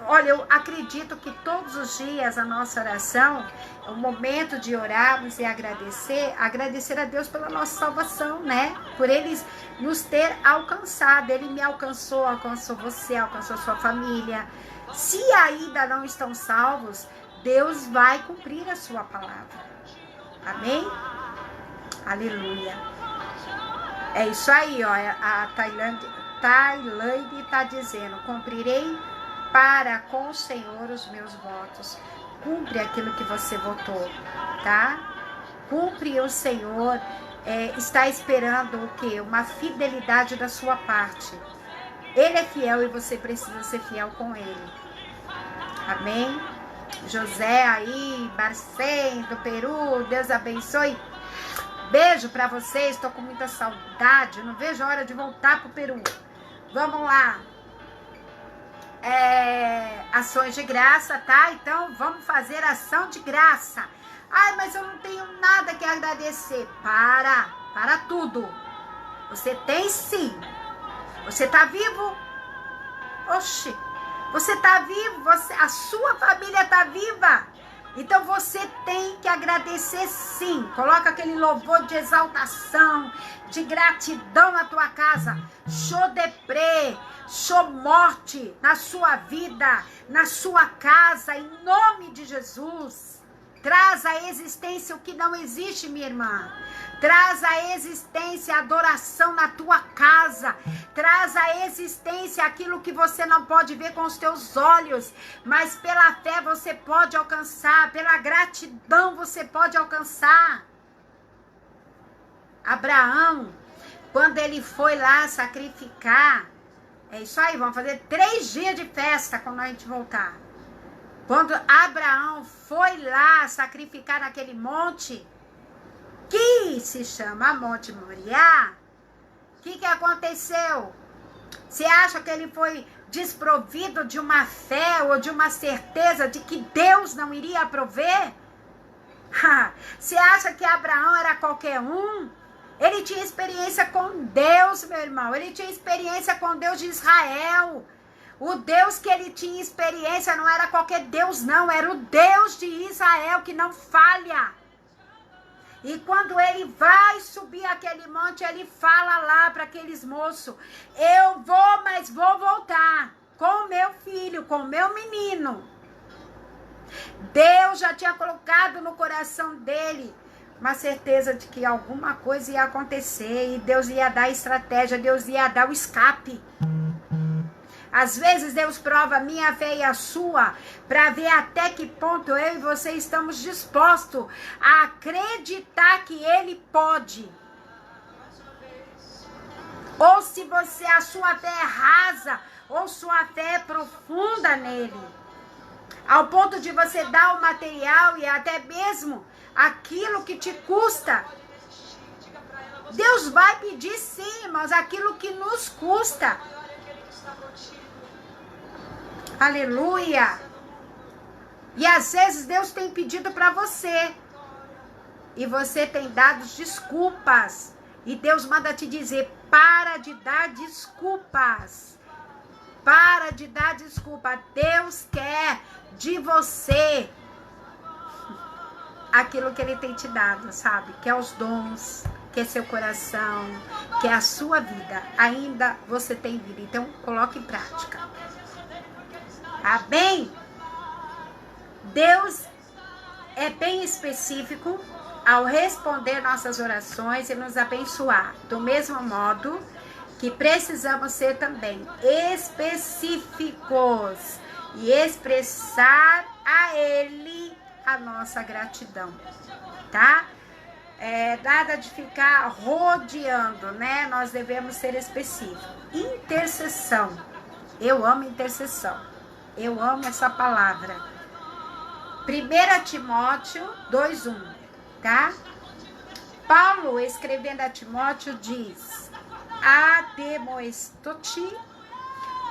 Olha, eu acredito que todos os dias a nossa oração é o momento de orarmos e agradecer a Deus pela nossa salvação, né? Por Ele nos ter alcançado. Ele me alcançou você, alcançou sua família. Se ainda não estão salvos, Deus vai cumprir a sua palavra. Amém? Aleluia. É isso aí, ó. A Tailândia está dizendo, cumprirei para com o Senhor os meus votos. Cumpre aquilo que você votou, tá? Cumpre, o Senhor está esperando o quê? Uma fidelidade da sua parte. Ele é fiel e você precisa ser fiel com Ele. Amém? José aí, Barcém, do Peru, Deus abençoe. Beijo pra vocês, estou com muita saudade, não vejo a hora de voltar pro Peru. Vamos lá. Ações de graça, tá? Então, vamos fazer ação de graça. Ai, mas eu não tenho nada que agradecer. Para tudo. Você tem sim. Você tá vivo? Oxi, você tá vivo, a sua família tá viva. Então você tem que agradecer sim. Coloca aquele louvor de exaltação, de gratidão na tua casa. Show deprê, show morte na sua vida, na sua casa, em nome de Jesus. Traz à existência o que não existe, minha irmã. Traz à existência a adoração na tua casa. Traz à existência aquilo que você não pode ver com os teus olhos, mas pela fé você pode alcançar, pela gratidão você pode alcançar. Abraão, quando ele foi lá sacrificar, é isso aí, vamos fazer 3 dias de festa quando a gente voltar. Quando Abraão foi lá sacrificar naquele monte, que se chama Monte Moriá, o que aconteceu? Você acha que ele foi desprovido de uma fé ou de uma certeza de que Deus não iria prover? Você acha que Abraão era qualquer um? Ele tinha experiência com Deus, meu irmão. Ele tinha experiência com Deus de Israel. O Deus que ele tinha experiência não era qualquer Deus, não. Era o Deus de Israel que não falha. E quando ele vai subir aquele monte, ele fala lá para aqueles moços: eu vou, mas vou voltar com o meu filho, com o meu menino. Deus já tinha colocado no coração dele uma certeza de que alguma coisa ia acontecer e Deus ia dar estratégia, Deus ia dar o escape. Às vezes Deus prova a minha fé e a sua para ver até que ponto eu e você estamos dispostos a acreditar que Ele pode. Ou se a sua fé é rasa, ou sua fé é profunda nele. Ao ponto de você dar o material e até mesmo aquilo que te custa. Deus vai pedir sim, mas aquilo que nos custa. Aleluia! E às vezes Deus tem pedido para você. E você tem dado desculpas. E Deus manda te dizer: para de dar desculpas. Para de dar desculpa. Deus quer de você aquilo que Ele tem te dado, sabe? Que é os dons, que é seu coração, que é a sua vida. Ainda você tem vida. Então, coloque em prática. Amém? Deus é bem específico ao responder nossas orações e nos abençoar. Do mesmo modo que precisamos ser também específicos e expressar a Ele a nossa gratidão, tá? Nada de ficar rodeando, né? Nós devemos ser específicos. Intercessão. Eu amo intercessão. Eu amo essa palavra. 1 Timóteo 2:1, tá? Paulo, escrevendo a Timóteo, diz: Ademoesto-te,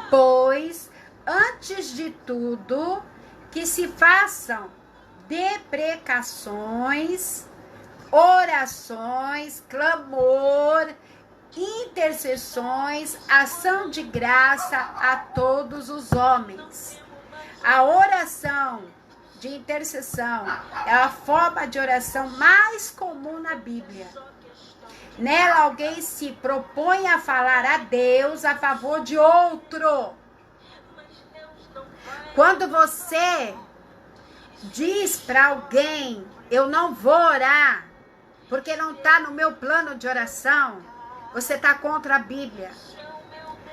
pois, antes de tudo, que se façam deprecações, orações, clamor, intercessões, ação de graça a todos os homens. A oração de intercessão é a forma de oração mais comum na Bíblia. Nela alguém se propõe a falar a Deus a favor de outro. Quando você diz para alguém: eu não vou orar, porque não está no meu plano de oração, você está contra a Bíblia.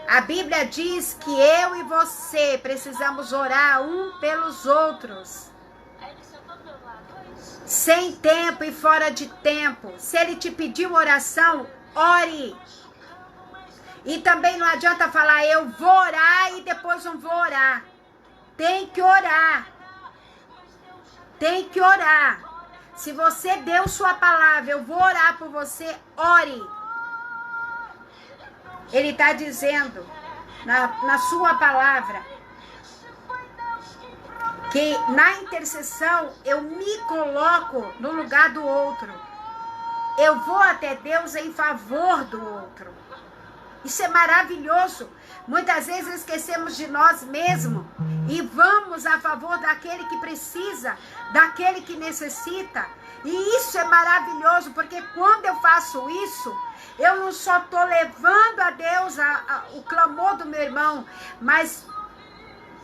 A Bíblia diz que eu e você precisamos orar um pelos outros. Sem tempo e fora de tempo. Se ele te pediu oração, ore. E também não adianta falar: eu vou orar e depois não vou orar. Tem que orar. Tem que orar. Se você deu sua palavra: eu vou orar por você, ore. Ele está dizendo na sua palavra que na intercessão eu me coloco no lugar do outro. Eu vou até Deus em favor do outro. Isso é maravilhoso. Muitas vezes esquecemos de nós mesmos e vamos a favor daquele que precisa, daquele que necessita. E isso é maravilhoso, porque quando eu faço isso, eu não só estou levando a Deus o clamor do meu irmão, mas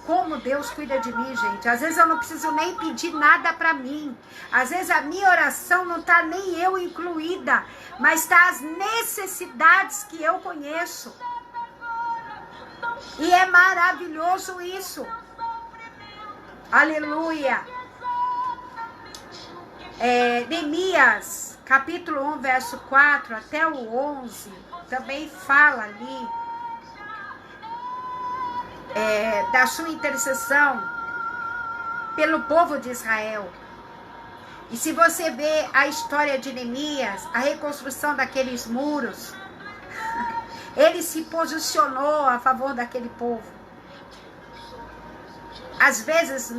como Deus cuida de mim, gente. Às vezes eu não preciso nem pedir nada para mim. Às vezes a minha oração não está nem eu incluída, mas está as necessidades que eu conheço. E é maravilhoso isso. Aleluia. Neemias, capítulo 1, verso 4 até o 11, também fala ali da sua intercessão pelo povo de Israel. E se você vê a história de Neemias, a reconstrução daqueles muros, ele se posicionou a favor daquele povo. Às vezes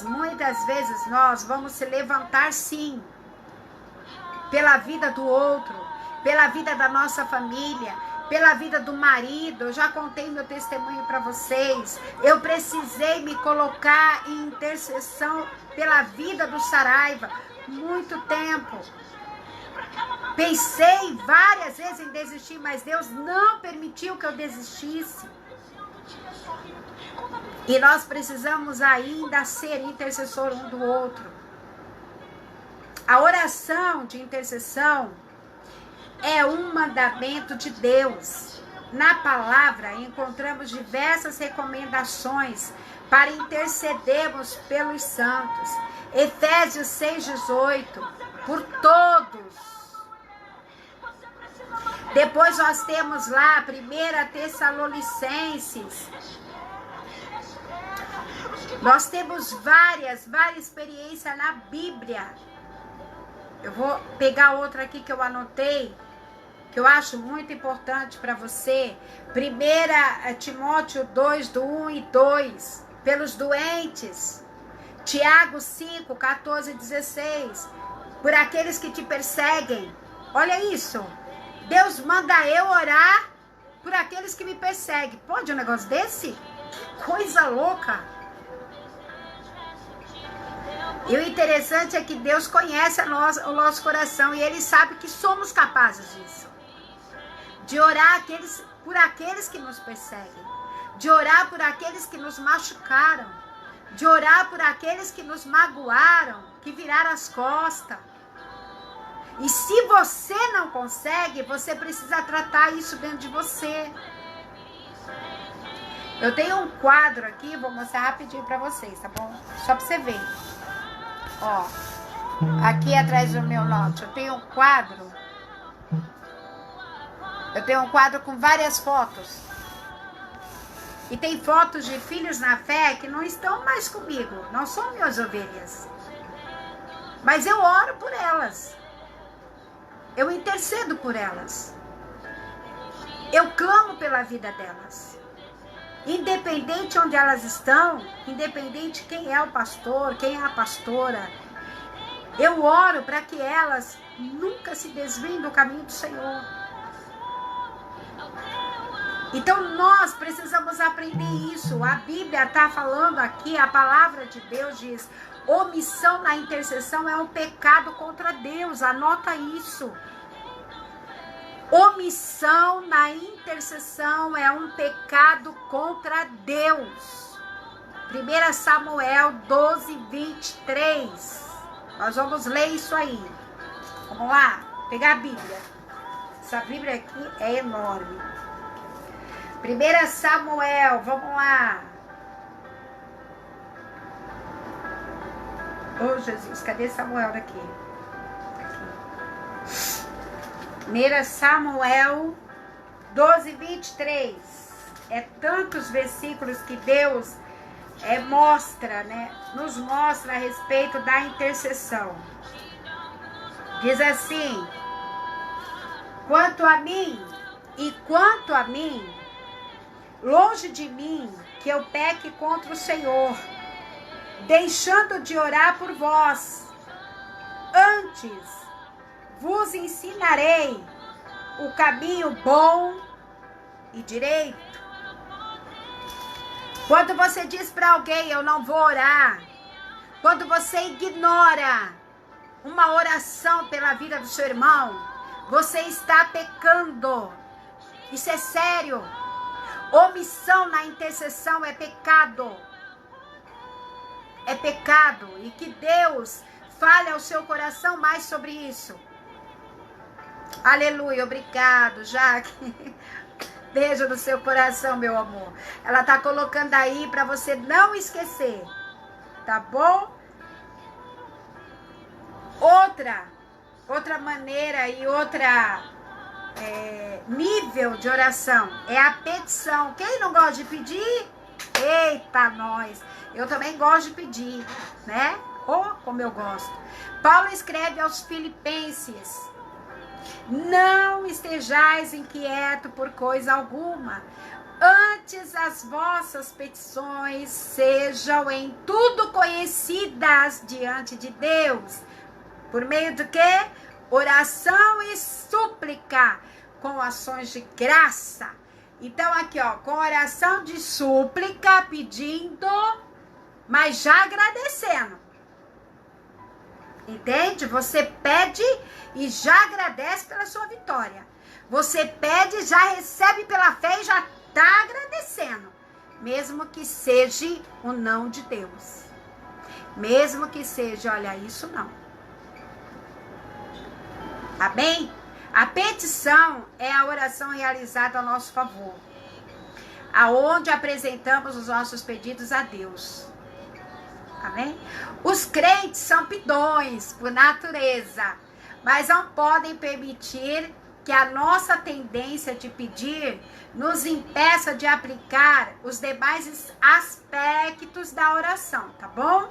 muitas vezes nós vamos se levantar sim, pela vida do outro, pela vida da nossa família, pela vida do marido. Eu já contei meu testemunho para vocês. Eu precisei me colocar em intercessão pela vida do Saraiva, muito tempo. Pensei várias vezes em desistir, mas Deus não permitiu que eu desistisse. E nós precisamos ainda ser intercessor um do outro. A oração de intercessão é um mandamento de Deus. Na palavra encontramos diversas recomendações para intercedermos pelos santos. Efésios 6,18, por todos. Depois nós temos lá 1 Tessalonicenses. Nós temos várias experiências na Bíblia. Eu vou pegar outra aqui que eu anotei, que eu acho muito importante para você. 1 Timóteo 2, do 1 e 2. Pelos doentes. Tiago 5, 14 e 16. Por aqueles que te perseguem. Olha isso. Deus manda eu orar por aqueles que me perseguem. Pode um negócio desse? Que coisa louca. E o interessante é que Deus conhece o nosso coração e Ele sabe que somos capazes disso. De orar por aqueles que nos perseguem. De orar por aqueles que nos machucaram. De orar por aqueles que nos magoaram, que viraram as costas. E se você não consegue, você precisa tratar isso dentro de você. Eu tenho um quadro aqui, vou mostrar rapidinho pra vocês, tá bom? Só pra você ver. Ó, aqui atrás do meu note, eu tenho um quadro. Eu tenho um quadro com várias fotos. E tem fotos de filhos na fé que não estão mais comigo. Não são minhas ovelhas. Mas eu oro por elas. Eu intercedo por elas. Eu clamo pela vida delas. Independente onde elas estão, independente quem é o pastor, quem é a pastora, eu oro para que elas nunca se desviem do caminho do Senhor. Então nós precisamos aprender isso. A Bíblia está falando aqui, a palavra de Deus diz: omissão na intercessão é um pecado contra Deus. Anota isso. Omissão na intercessão é um pecado contra Deus. 1 Samuel 12, 23. Nós vamos ler isso aí. Vamos lá, pegar a Bíblia. Essa Bíblia aqui é enorme. 1 Samuel, vamos lá. Oh, Jesus, cadê Samuel daqui? 1 Samuel 12, 23. É tantos versículos que Deus mostra, né? Nos mostra a respeito da intercessão. Diz assim: quanto a mim, longe de mim que eu peque contra o Senhor, deixando de orar por vós. Antes vos ensinarei o caminho bom e direito. Quando você diz para alguém: eu não vou orar, quando você ignora uma oração pela vida do seu irmão, você está pecando. Isso é sério. Omissão na intercessão é pecado. pecado e que Deus fale ao seu coração mais sobre isso. Aleluia, obrigado, Jaque. Beijo no seu coração, meu amor. Ela tá colocando aí para você não esquecer, tá bom? Outra maneira e outra nível de oração é a petição. Quem não gosta de pedir? Eita, nós! Eu também gosto de pedir, né? Como eu gosto. Paulo escreve aos Filipenses: não estejais inquietos por coisa alguma, antes as vossas petições sejam em tudo conhecidas diante de Deus. Por meio do quê? Oração e súplica, com ações de graça. Então aqui, ó, com oração de súplica, pedindo, mas já agradecendo. Entende? Você pede e já agradece pela sua vitória. Você pede, já recebe pela fé e já está agradecendo. Mesmo que seja o não de Deus. Mesmo que seja, olha, isso não. Amém? A petição é a oração realizada a nosso favor, aonde apresentamos os nossos pedidos a Deus. Amém? Os crentes são pidões por natureza, mas não podem permitir que a nossa tendência de pedir nos impeça de aplicar os demais aspectos da oração, tá bom?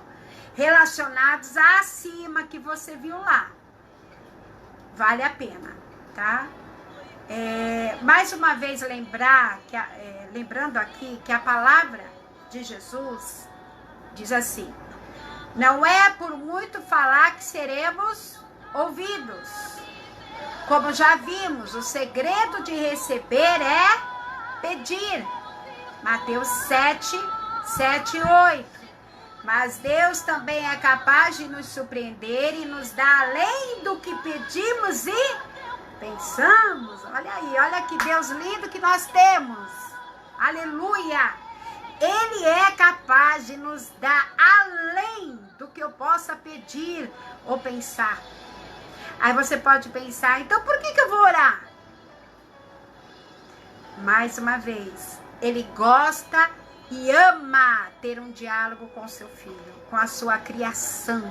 Relacionados a acima que você viu lá. Vale a pena, tá? Mais uma vez lembrando aqui que a palavra de Jesus diz assim: não é por muito falar que seremos ouvidos. Como já vimos, o segredo de receber é pedir. Mateus 7, 8. Mas Deus também é capaz de nos surpreender e nos dar além do que pedimos e pensamos. Olha aí, olha que Deus lindo que nós temos. Aleluia! Ele é capaz de nos dar além do que eu possa pedir ou pensar. Aí você pode pensar, então por que eu vou orar? Mais uma vez, ele gosta e ama ter um diálogo com seu filho, com a sua criação.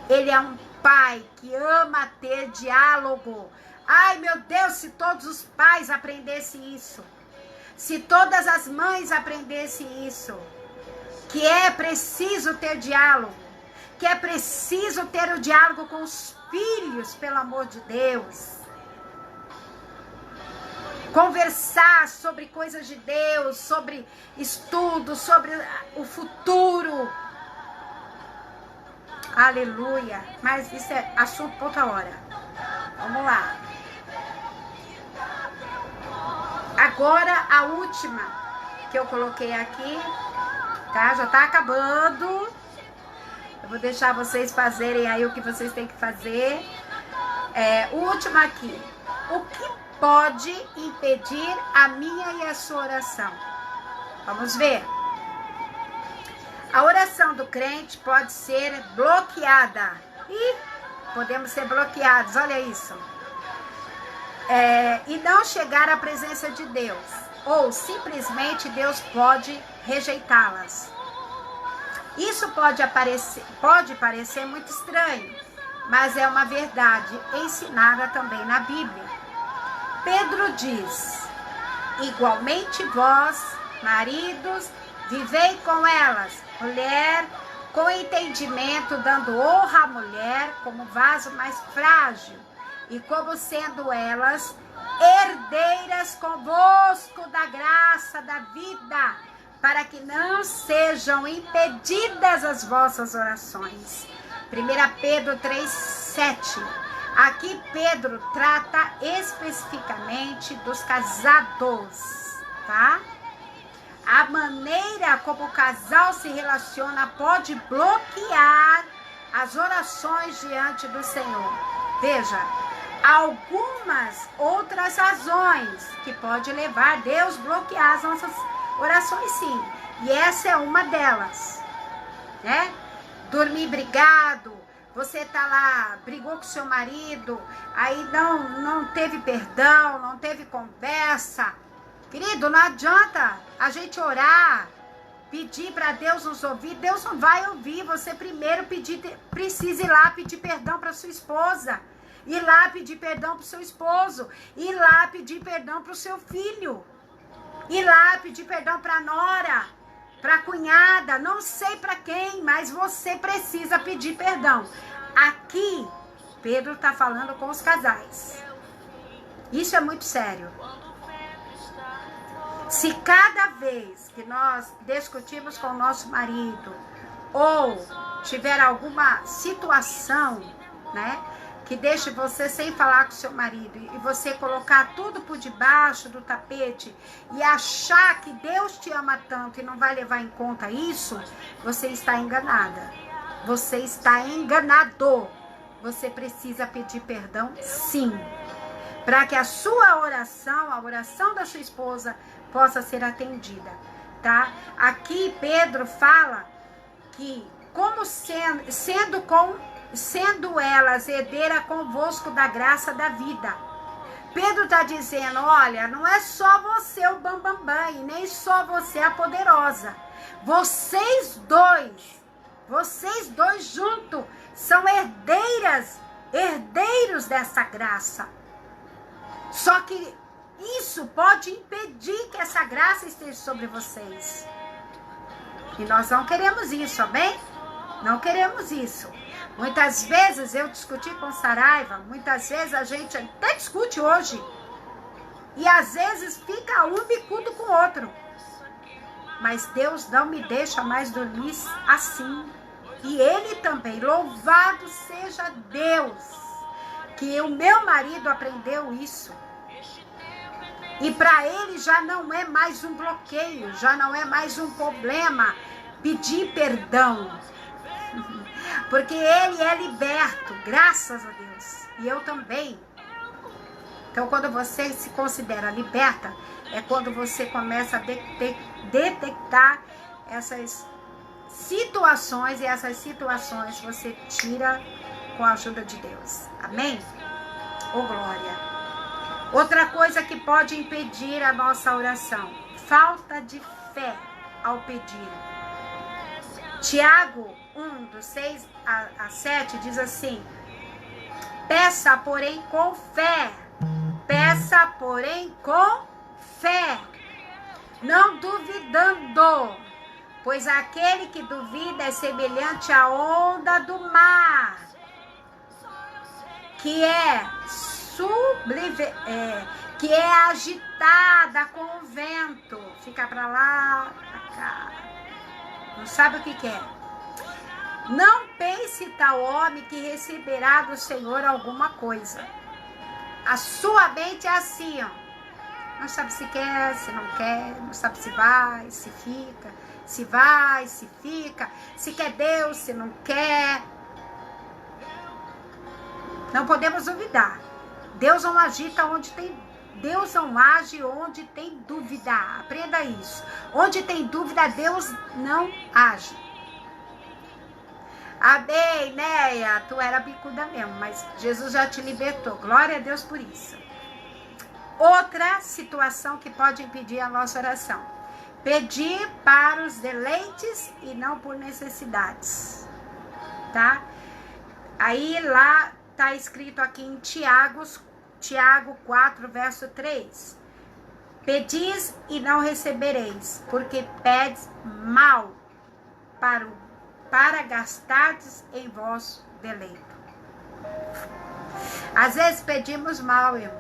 Ele é um pai que ama ter diálogo. Ai, meu Deus, se todos os pais aprendessem isso. Se todas as mães aprendessem isso. Que é preciso ter diálogo. Que é preciso ter o diálogo com os filhos, pelo amor de Deus. Conversar sobre coisas de Deus, sobre estudo, sobre o futuro. Aleluia. Mas isso é assunto para outra hora. Vamos lá. Agora a última que eu coloquei aqui, tá? Já tá acabando. Eu vou deixar vocês fazerem aí o que vocês têm que fazer. O último aqui. O que pode impedir a minha e a sua oração? Vamos ver. A oração do crente pode ser bloqueada. Podemos ser bloqueados, olha isso. E não chegar à presença de Deus. Ou simplesmente Deus pode rejeitá-las. Isso pode parecer muito estranho, mas é uma verdade ensinada também na Bíblia. Pedro diz: igualmente vós, maridos, vivei com elas, mulher, com entendimento, dando honra à mulher como vaso mais frágil, e como sendo elas herdeiras convosco da graça da vida, para que não sejam impedidas as vossas orações. 1 Pedro 3:7. Aqui Pedro trata especificamente dos casados, tá? A maneira como o casal se relaciona pode bloquear as orações diante do Senhor. Veja, algumas outras razões que pode levar Deus a bloquear as nossas orações, sim. E essa é uma delas. né? Dormir brigado, você tá lá, brigou com seu marido, aí não teve perdão, não teve conversa. Querido, não adianta a gente orar, pedir para Deus nos ouvir. Deus não vai ouvir. Você primeiro precisa ir lá pedir perdão para sua esposa, ir lá pedir perdão para o seu esposo, ir lá pedir perdão para o seu filho, ir lá pedir perdão para a nora, para a cunhada, não sei para quem, mas você precisa pedir perdão. Aqui, Pedro está falando com os casais. Isso é muito sério. Se cada vez que nós discutimos com o nosso marido ou tiver alguma situação, né, que deixe você sem falar com seu marido e você colocar tudo por debaixo do tapete e achar que Deus te ama tanto e não vai levar em conta isso, você está enganada. Você está enganado. Você precisa pedir perdão, sim, para que a sua oração, a oração da sua esposa, possa ser atendida, tá? Aqui Pedro fala que como sendo elas herdeira convosco da graça da vida. Pedro está dizendo, olha, não é só você o bambambam, e nem só você a poderosa. Vocês dois juntos são herdeiros dessa graça. Só que isso pode impedir que essa graça esteja sobre vocês. E nós não queremos isso, amém? Não queremos isso. Muitas vezes eu discuti com Saraiva, muitas vezes a gente até discute hoje. E às vezes fica um bicudo com o outro. Mas Deus não me deixa mais dormir assim. E Ele também, louvado seja Deus, que o meu marido aprendeu isso. E para ele já não é mais um bloqueio, já não é mais um problema pedir perdão. Porque ele é liberto, graças a Deus. E eu também. Então, quando você se considera liberta, é quando você começa a detectar essas situações, e essas situações você tira com a ajuda de Deus. Amém? Ô glória! Outra coisa que pode impedir a nossa oração, falta de fé ao pedir. Tiago 1, do 6 a 7, diz assim, peça, porém, com fé. Peça, porém, com fé, não duvidando, pois aquele que duvida é semelhante à onda do mar, que é agitada com o vento, fica para lá, para cá, não sabe o que é. Não pense tal homem que receberá do Senhor alguma coisa. A sua mente é assim, ó. Não sabe se quer, se não quer, não sabe se vai, se fica, se vai, se fica, se quer Deus, se não quer. Não podemos duvidar. Deus não agita onde tem, Deus não age onde tem dúvida. Aprenda isso. Onde tem dúvida, Deus não age. Amém, Neia? Tu era bicuda mesmo, mas Jesus já te libertou. Glória a Deus por isso. Outra situação que pode impedir a nossa oração. Pedir para os deleites e não por necessidades. Tá? Aí lá está escrito aqui em Tiago 4, verso 3. Pedis e não recebereis, porque pedes mal para gastardes em vosso deleito. Às vezes pedimos mal, irmão.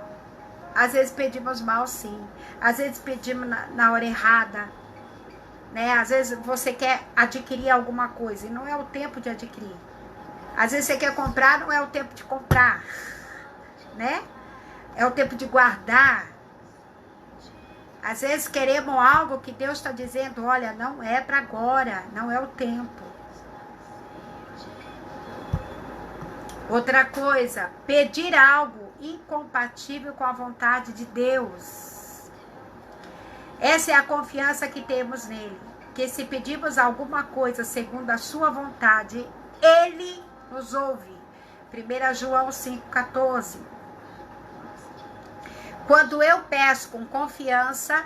Às vezes pedimos mal, sim. Às vezes pedimos na hora errada, né? Às vezes você quer adquirir alguma coisa e não é o tempo de adquirir. Às vezes você quer comprar, não é o tempo de comprar, né? É o tempo de guardar. Às vezes queremos algo que Deus está dizendo, olha, não é para agora, não é o tempo. Outra coisa, pedir algo incompatível com a vontade de Deus. Essa é a confiança que temos nele. que se pedirmos alguma coisa segundo a sua vontade, Ele nos ouve. 1 João 5,14. Quando eu peço com confiança,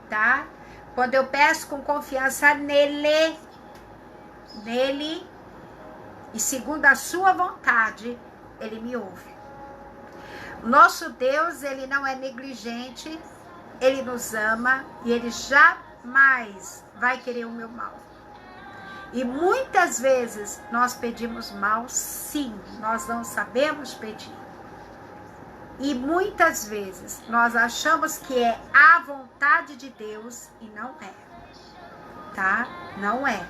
tá? Quando eu peço com confiança nele, e segundo a sua vontade, Ele me ouve. Nosso Deus, Ele não é negligente, Ele nos ama e Ele jamais vai querer o meu mal. E muitas vezes nós pedimos mal, sim, nós não sabemos pedir. E muitas vezes nós achamos que é a vontade de Deus e não é, tá? Não é.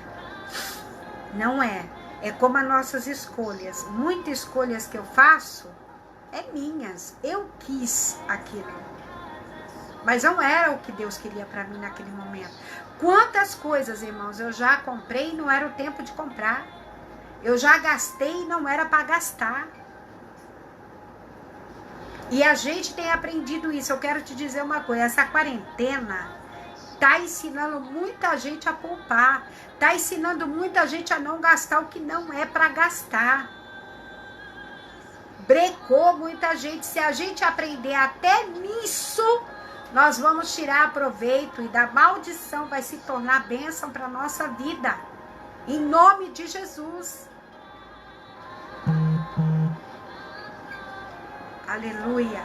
Não é. É como as nossas escolhas. Muitas escolhas que eu faço é minhas. Eu quis aquilo. Mas não era o que Deus queria para mim naquele momento. Quantas coisas, irmãos, eu já comprei e não era o tempo de comprar. Eu já gastei e não era para gastar. E a gente tem aprendido isso. Eu quero te dizer uma coisa. Essa quarentena está ensinando muita gente a poupar. Está ensinando muita gente a não gastar o que não é para gastar. Brecou muita gente. Se a gente aprender até nisso, nós vamos tirar proveito e da maldição vai se tornar bênção para a nossa vida. Em nome de Jesus. Aleluia.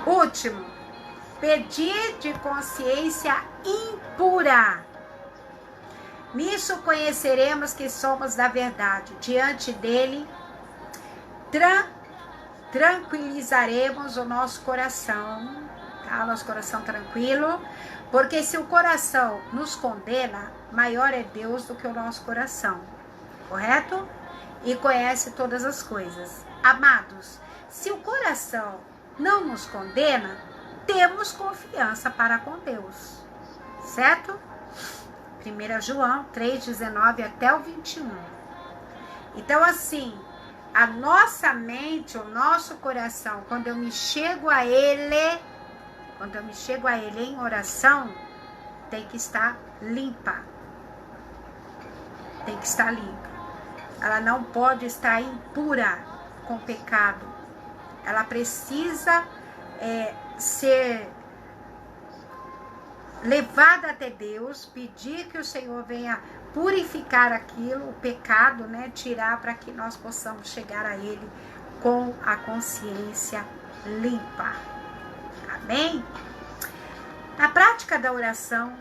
Último. Pedir de consciência impura. Nisso conheceremos que somos da verdade. Diante dele, tranquilizaremos o nosso coração. Tá? Nosso coração tranquilo. Porque se o coração nos condena, maior é Deus do que o nosso coração. Correto? E conhece todas as coisas. Amados, se o coração não nos condena, temos confiança para com Deus. Certo? 1 João 3,19 até o 21. Então, assim, a nossa mente, o nosso coração, quando eu me chego a Ele em oração, tem que estar limpa. Tem que estar limpa. Ela não pode estar impura com pecado. Ela precisa ser levada até Deus, pedir que o Senhor venha purificar aquilo, o pecado, né? Tirar para que nós possamos chegar a Ele com a consciência limpa. Amém? Na prática da oração,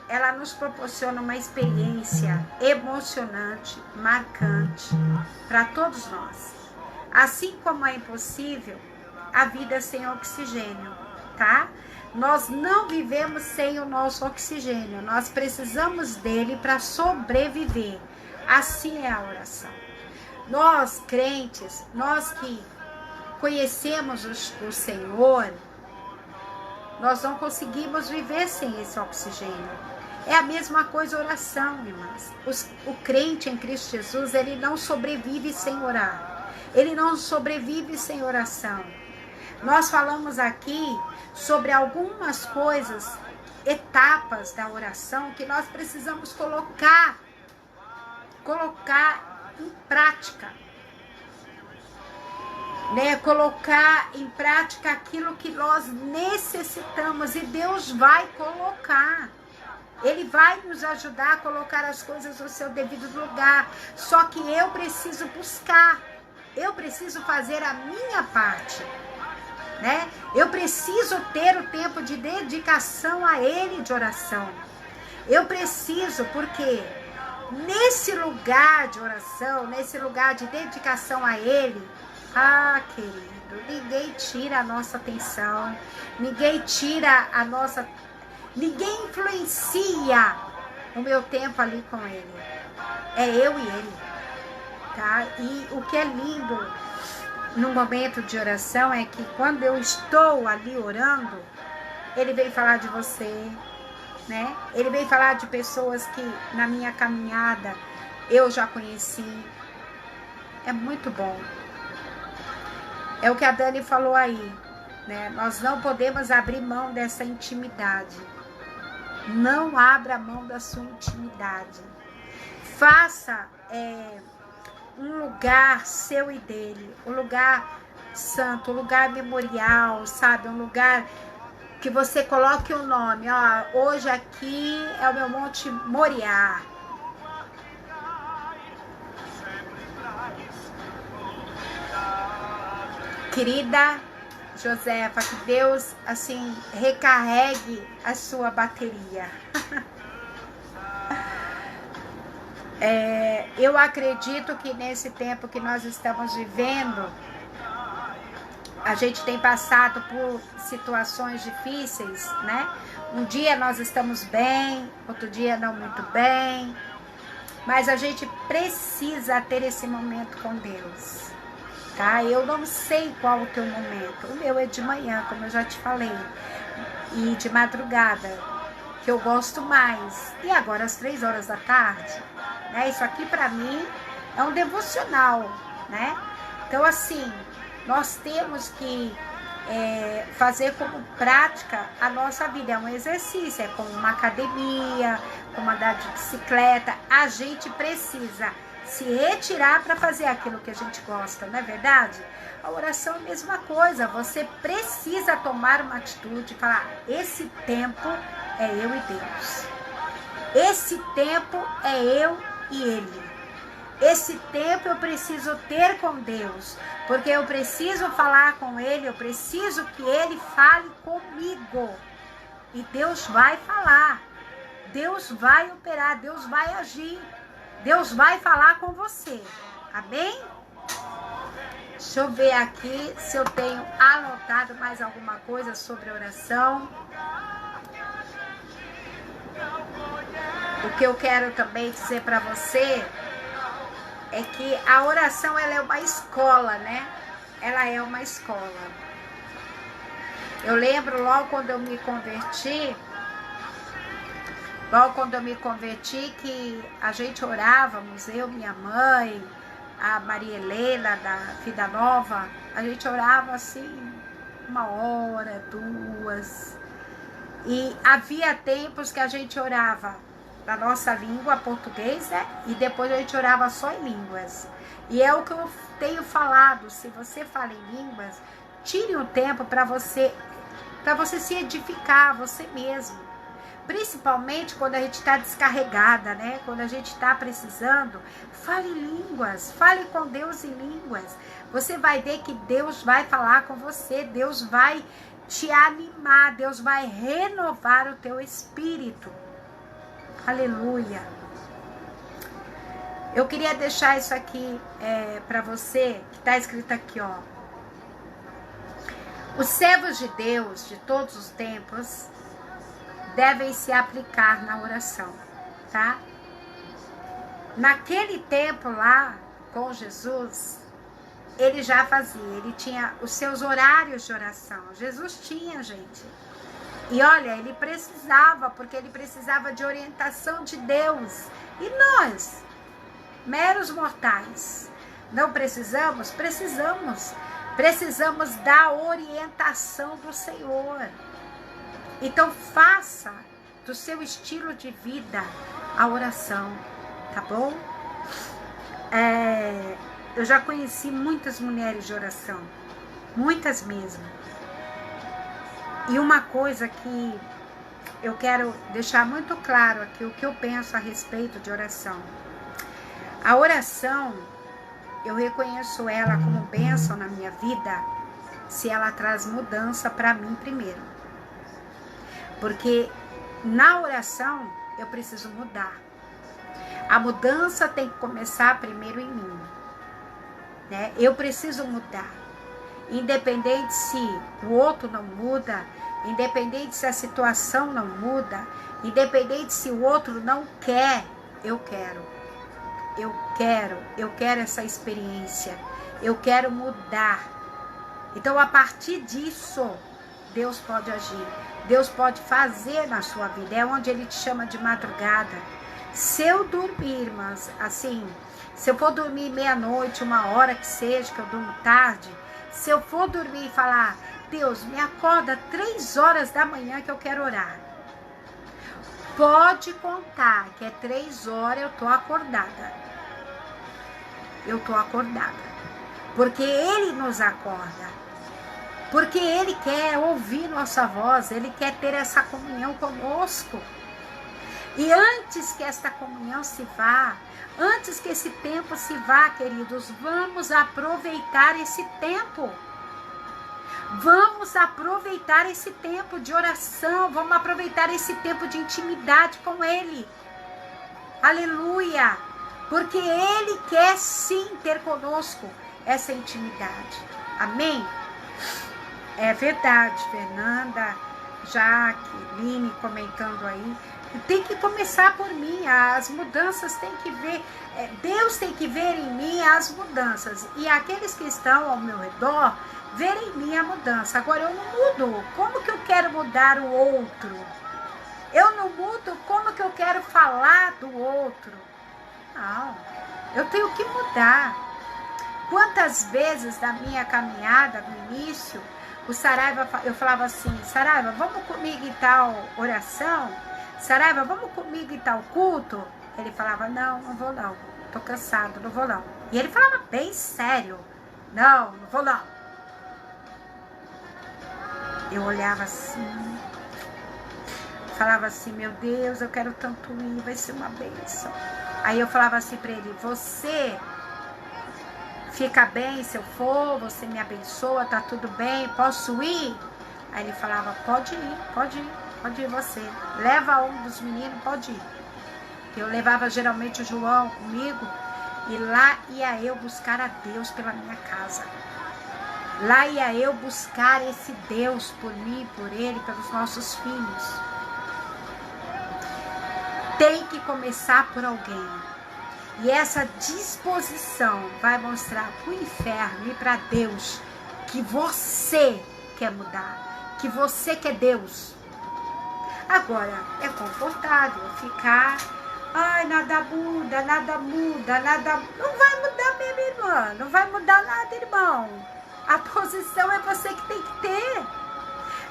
ela nos proporciona uma experiência emocionante, marcante para todos nós. Assim como é impossível a vida sem oxigênio, tá? Nós não vivemos sem o nosso oxigênio. Nós precisamos dele para sobreviver. Assim é a oração. Nós, crentes, nós que conhecemos o Senhor, nós não conseguimos viver sem esse oxigênio. É a mesma coisa a oração, irmãs. O crente em Cristo Jesus, ele não sobrevive sem orar. Ele não sobrevive sem oração. Nós falamos aqui sobre algumas coisas, etapas da oração que nós precisamos colocar em prática. Né? Colocar em prática aquilo que nós necessitamos e Deus vai colocar. Ele vai nos ajudar a colocar as coisas no seu devido lugar. Só que eu preciso buscar. Eu preciso fazer a minha parte. Né? Eu preciso ter o tempo de dedicação a Ele de oração. Eu preciso, porque nesse lugar de oração, nesse lugar de dedicação a Ele, querido, ninguém tira a nossa atenção, ninguém tira a nossa... Ninguém influencia o meu tempo ali com Ele. É eu e Ele. Tá? E o que é lindo no momento de oração é que quando eu estou ali orando, Ele vem falar de você, né? Ele vem falar de pessoas que na minha caminhada eu já conheci. É muito bom. É o que a Dani falou aí, né? Nós não podemos abrir mão dessa intimidade. Não abra mão da sua intimidade. Faça um lugar seu e dele, um lugar santo, um lugar memorial, sabe? Um lugar que você coloque o nome. Ó, hoje aqui é o meu Monte Moriá. Querida Josefa, que Deus, assim, recarregue a sua bateria. Eu acredito que nesse tempo que nós estamos vivendo, a gente tem passado por situações difíceis, né? Um dia nós estamos bem, outro dia não muito bem, mas a gente precisa ter esse momento com Deus, tá? Eu não sei qual o teu momento. O meu é de manhã, como eu já te falei, e de madrugada, que eu gosto mais. E agora às 3 horas da tarde, né? Isso aqui para mim é um devocional, né? Então assim, nós temos que fazer como prática a nossa vida. É um exercício, é como uma academia, como andar de bicicleta. A gente precisa se retirar para fazer aquilo que a gente gosta, não é verdade? A oração é a mesma coisa. Você precisa tomar uma atitude e falar: esse tempo é eu e Deus. Esse tempo é eu e Ele. Esse tempo eu preciso ter com Deus, porque eu preciso falar com Ele, eu preciso que Ele fale comigo. E Deus vai falar, Deus vai operar, Deus vai agir, Deus vai falar com você. Amém? Deixa eu ver aqui se eu tenho anotado mais alguma coisa sobre oração. O que eu quero também dizer para você é que a oração, ela é uma escola, né? Ela é uma escola. Eu lembro logo quando eu me converti, que a gente orávamos, eu, minha mãe, a Maria Helena, da Vida Nova, a gente orava assim, 1 hora, 2. E havia tempos que a gente orava na nossa língua, português, né? E depois a gente orava só em línguas. E é o que eu tenho falado: se você fala em línguas, tire um tempo para você se edificar, você mesmo. Principalmente quando a gente está descarregada, né? Quando a gente está precisando, fale em línguas, fale com Deus em línguas. Você vai ver que Deus vai falar com você, Deus vai te animar, Deus vai renovar o teu espírito. Aleluia. Eu queria deixar isso aqui para você, que está escrito aqui, ó. Os servos de Deus de todos os tempos devem se aplicar na oração, tá? Naquele tempo lá, com Jesus, ele já fazia, ele tinha os seus horários de oração. Jesus tinha, gente. E olha, ele precisava, porque ele precisava de orientação de Deus. E nós, meros mortais, não precisamos? Precisamos. Precisamos da orientação do Senhor. Então faça do seu estilo de vida a oração, tá bom? Eu já conheci muitas mulheres de oração, muitas mesmo. E uma coisa que eu quero deixar muito claro aqui, o que eu penso a respeito de oração. A oração, eu reconheço ela como bênção na minha vida, se ela traz mudança para mim primeiro. Porque na oração eu preciso mudar. A mudança tem que começar primeiro em mim, né? Eu preciso mudar. Independente se o outro não muda, independente se a situação não muda, independente se o outro não quer, eu quero. Eu quero essa experiência. Eu quero mudar. Então, a partir disso, Deus pode agir. Deus pode fazer na sua vida. É onde Ele te chama de madrugada. Se eu dormir, mas assim, se eu for dormir meia-noite, 1 hora que seja, que eu durmo tarde, se eu for dormir e falar: Deus, me acorda 3 horas da manhã que eu quero orar. pode contar que é 3 horas eu tô acordada. Eu tô acordada. Porque Ele nos acorda. Porque Ele quer ouvir nossa voz. Ele quer ter essa comunhão conosco. E antes que esta comunhão se vá, antes que esse tempo se vá, queridos, vamos aproveitar esse tempo. Vamos aproveitar esse tempo de oração, vamos aproveitar esse tempo de intimidade com Ele. Aleluia! Porque Ele quer sim ter conosco essa intimidade. Amém? É verdade, Fernanda, Jaqueline comentando aí. Tem que começar por mim, as mudanças tem que ver, Deus tem que ver em mim as mudanças. E aqueles que estão ao meu redor, ver em mim a mudança. Agora eu não mudo, como que eu quero mudar o outro? Eu não mudo, como que eu quero falar do outro? Não, eu tenho que mudar. Quantas vezes na minha caminhada, no início, o Saraiva, eu falava assim, Saraiva, vamos comigo em tal oração? Saraiva, vamos comigo em tal culto? Ele falava, não vou não, tô cansado, não vou não. E ele falava bem sério, não vou não. Eu olhava assim, falava assim, meu Deus, eu quero tanto ir, vai ser uma bênção. Aí eu falava assim para ele, você fica bem se eu for, você me abençoa, tá tudo bem, posso ir? Aí ele falava, pode ir você. Leva um dos meninos, pode ir. Eu levava geralmente o João comigo e lá ia eu buscar a Deus pela minha casa. Lá ia eu buscar esse Deus por mim, por ele, pelos nossos filhos. Tem que começar por alguém. E essa disposição vai mostrar para o inferno e para Deus que você quer mudar, que você quer Deus. Agora, é confortável ficar, ai, nada muda. Não vai mudar mesmo, irmã, não vai mudar nada, irmão. A posição é você que tem que ter.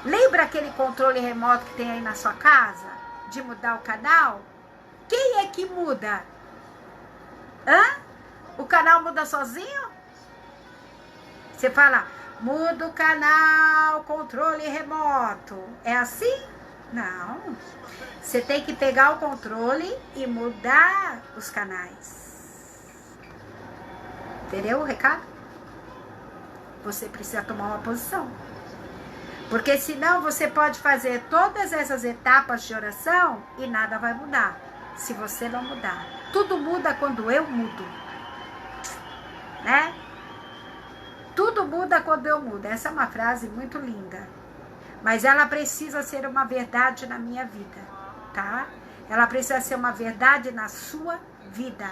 Lembra aquele controle remoto que tem aí na sua casa? De mudar o canal? Quem é que muda? O canal muda sozinho? Você fala, muda o canal, controle remoto. É assim? Não. Você tem que pegar o controle e mudar os canais. Entendeu o recado? Você precisa tomar uma posição. Porque senão você pode fazer todas essas etapas de oração e nada vai mudar. Se você não mudar. Tudo muda quando eu mudo. Né? Tudo muda quando eu mudo. Essa é uma frase muito linda. Mas ela precisa ser uma verdade na minha vida. Tá? Ela precisa ser uma verdade na sua vida.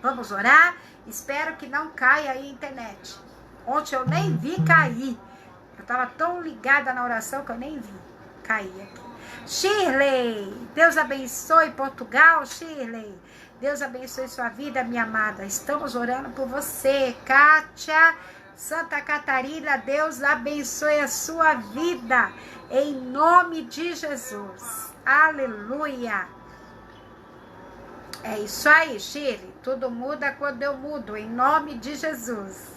Vamos orar? Espero que não caia aí a internet. Ontem eu nem vi cair. Eu estava tão ligada na oração que eu nem vi cair aqui. Shirley, Deus abençoe Portugal, Shirley. Deus abençoe sua vida, minha amada. Estamos orando por você. Kátia, Santa Catarina, Deus abençoe a sua vida. Em nome de Jesus. Aleluia. É isso aí, Shirley. Tudo muda quando eu mudo. Em nome de Jesus.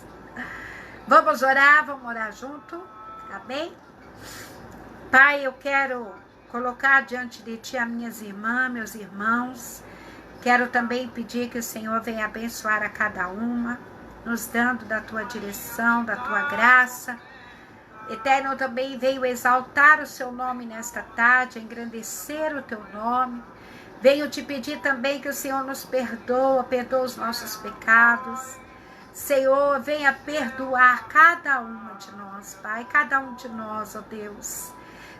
Vamos orar junto. Tá bem? Pai, eu quero colocar diante de Ti as minhas irmãs, meus irmãos. Quero também pedir que o Senhor venha abençoar a cada uma, nos dando da Tua direção, da Tua graça. Eterno, também veio exaltar o Seu nome nesta tarde, engrandecer o Teu nome. Venho te pedir também que o Senhor nos perdoa os nossos pecados. Senhor, venha perdoar cada uma de nós, Pai, cada um de nós, ó Deus.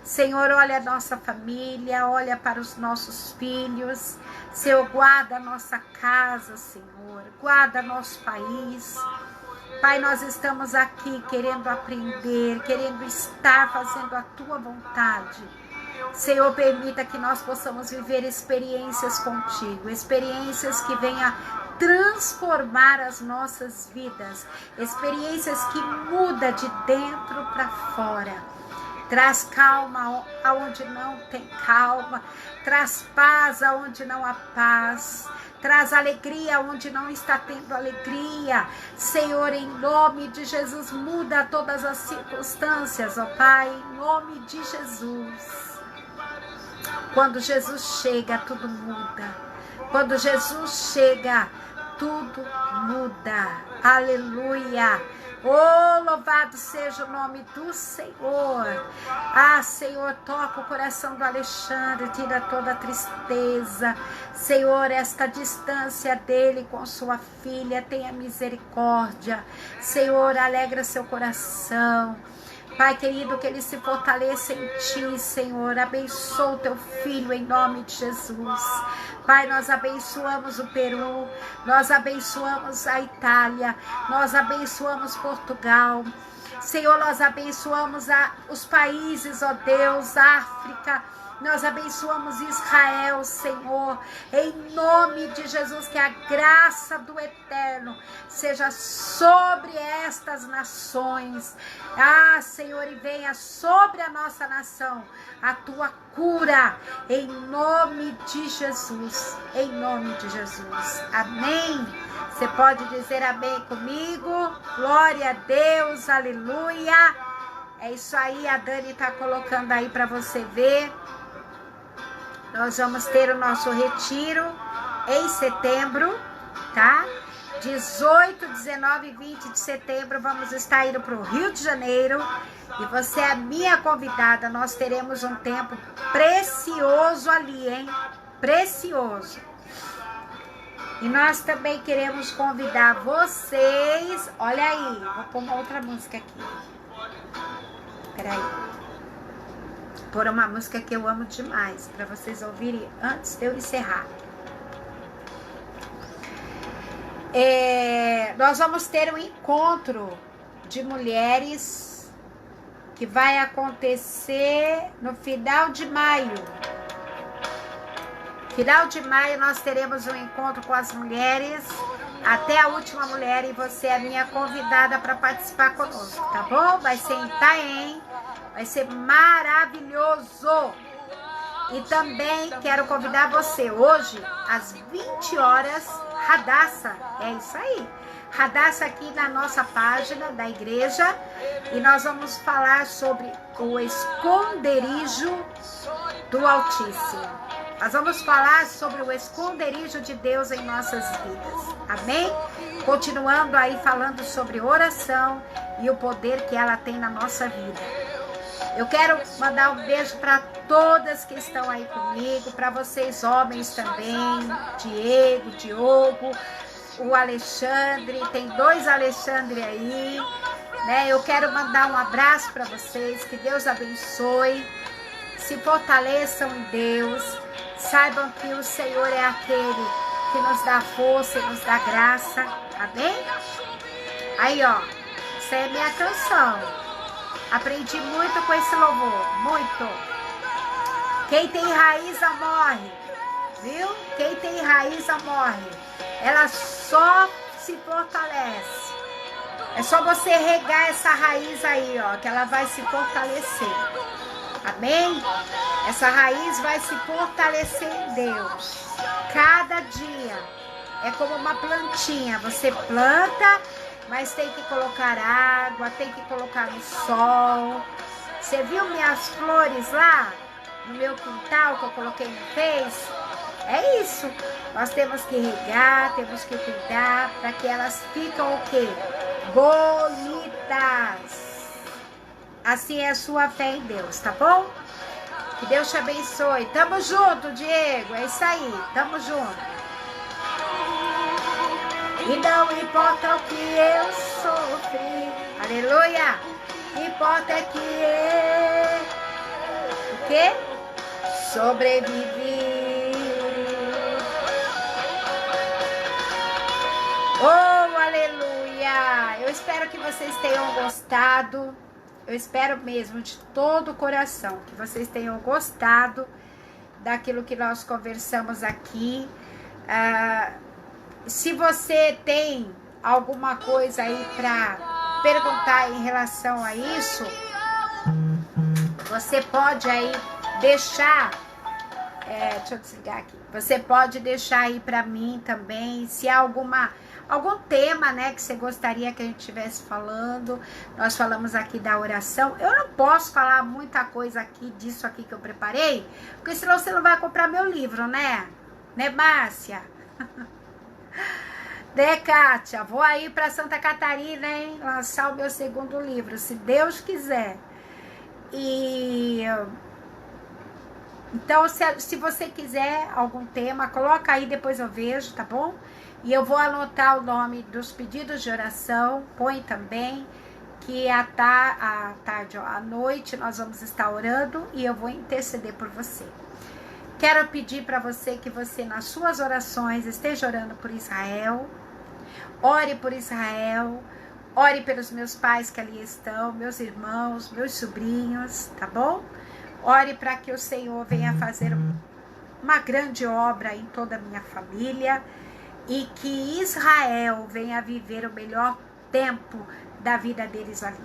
Senhor, olha a nossa família, olha para os nossos filhos. Senhor, guarda a nossa casa, Senhor, guarda nosso país. Pai, nós estamos aqui querendo aprender, querendo estar fazendo a Tua vontade. Senhor, permita que nós possamos viver experiências contigo, experiências que venham transformar as nossas vidas, experiências que mudam de dentro para fora. Traz calma aonde não tem calma. Traz paz aonde não há paz. Traz alegria onde não está tendo alegria. Senhor, em nome de Jesus, muda todas as circunstâncias, ó Pai, em nome de Jesus. Quando Jesus chega, tudo muda. Quando Jesus chega, tudo muda. Aleluia. Oh, louvado seja o nome do Senhor. Ah, Senhor, toca o coração do Alexandre, tira toda a tristeza. Senhor, esta distância dele com sua filha, tenha misericórdia. Senhor, alegra seu coração. Pai querido, que ele se fortaleça em ti, Senhor. Abençoa o teu filho em nome de Jesus. Pai, nós abençoamos o Peru, nós abençoamos a Itália, nós abençoamos Portugal. Senhor, nós abençoamos os países, ó Deus, África. Nós abençoamos Israel, Senhor, em nome de Jesus, que a graça do Eterno seja sobre estas nações. Ah, Senhor, e venha sobre a nossa nação a tua cura, em nome de Jesus, em nome de Jesus. Amém. Você pode dizer amém comigo? Glória a Deus, aleluia. É isso aí, a Dani está colocando aí para você ver. Nós vamos ter o nosso retiro em setembro, tá? 18, 19 e 20 de setembro, vamos estar indo para o Rio de Janeiro. E você é a minha convidada, nós teremos um tempo precioso ali, hein? Precioso. E nós também queremos convidar vocês, olha aí, vou pôr uma outra música aqui. Peraí. Por uma música que eu amo demais, para vocês ouvirem antes de eu encerrar. Nós vamos ter um encontro de mulheres que vai acontecer no final de maio. Final de maio nós teremos um encontro com as mulheres, até a última mulher, e você é a minha convidada para participar conosco, tá bom? Vai ser em Itaém. Vai ser maravilhoso. E também quero convidar você hoje, às 20 horas, Radassa. É isso aí. Radassa aqui na nossa página da igreja. E nós vamos falar sobre o esconderijo do Altíssimo. Nós vamos falar sobre o esconderijo de Deus em nossas vidas. Amém? Continuando aí falando sobre oração e o poder que ela tem na nossa vida. Eu quero mandar um beijo para todas que estão aí comigo, para vocês homens também, Diego, Diogo, o Alexandre, tem 2 Alexandre aí, né? Eu quero mandar um abraço para vocês, que Deus abençoe, se fortaleçam em Deus, saibam que o Senhor é aquele que nos dá força e nos dá graça, amém? Aí, ó, essa é a minha canção. Aprendi muito com esse louvor, muito. Quem tem raiz morre, viu? Quem tem raiz morre. Ela só se fortalece. É só você regar essa raiz aí, ó, que ela vai se fortalecer. Amém? Essa raiz vai se fortalecer em Deus. Cada dia é como uma plantinha. Você planta, mas tem que colocar água, tem que colocar no sol. Você viu minhas flores lá no meu quintal que eu coloquei no Face? É isso. Nós temos que regar, temos que cuidar para que elas ficam o quê? Bonitas. Assim é a sua fé em Deus, tá bom? Que Deus te abençoe. Tamo junto, Diego. É isso aí. Tamo junto. E não importa o que eu sofri, aleluia, importa é que eu, o quê? Sobrevivi. Oh, aleluia! Eu espero que vocês tenham gostado, eu espero mesmo de todo o coração que vocês tenham gostado daquilo que nós conversamos aqui. Se você tem alguma coisa aí para perguntar em relação a isso, Você pode aí deixar, deixa eu desligar aqui. Você pode deixar aí para mim também, se há algum tema, né, que você gostaria que a gente estivesse falando. Nós falamos aqui da oração. Eu não posso falar muita coisa aqui disso aqui que eu preparei, porque senão você não vai comprar meu livro, né? Né, Márcia? Né, Kátia? Vou aí para Santa Catarina, hein? Lançar o meu segundo livro, se Deus quiser. Então, se você quiser algum tema, coloca aí, depois eu vejo, tá bom? E eu vou anotar o nome dos pedidos de oração, põe também, que à tarde, à noite, nós vamos estar orando e eu vou interceder por você. Quero pedir para você que você, nas suas orações, esteja orando por Israel. Ore por Israel. Ore pelos meus pais que ali estão, meus irmãos, meus sobrinhos, tá bom? Ore para que o Senhor venha fazer uma grande obra em toda a minha família e que Israel venha viver o melhor tempo da vida deles ali.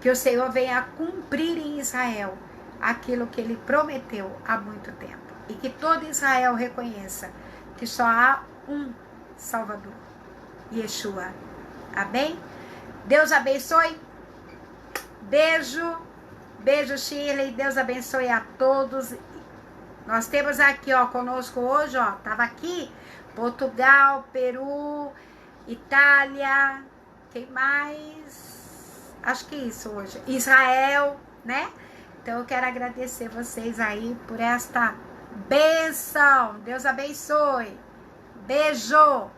Que o Senhor venha cumprir em Israel aquilo que Ele prometeu há muito tempo. E que todo Israel reconheça que só há um Salvador, Yeshua. Amém? Deus abençoe. Beijo. Beijo, Shirley. Deus abençoe a todos. Nós temos aqui, ó, conosco hoje, ó, tava aqui Portugal, Peru, Itália, quem mais? Acho que isso hoje. Israel, né? Então eu quero agradecer vocês aí por esta bênção. Deus abençoe. Beijo.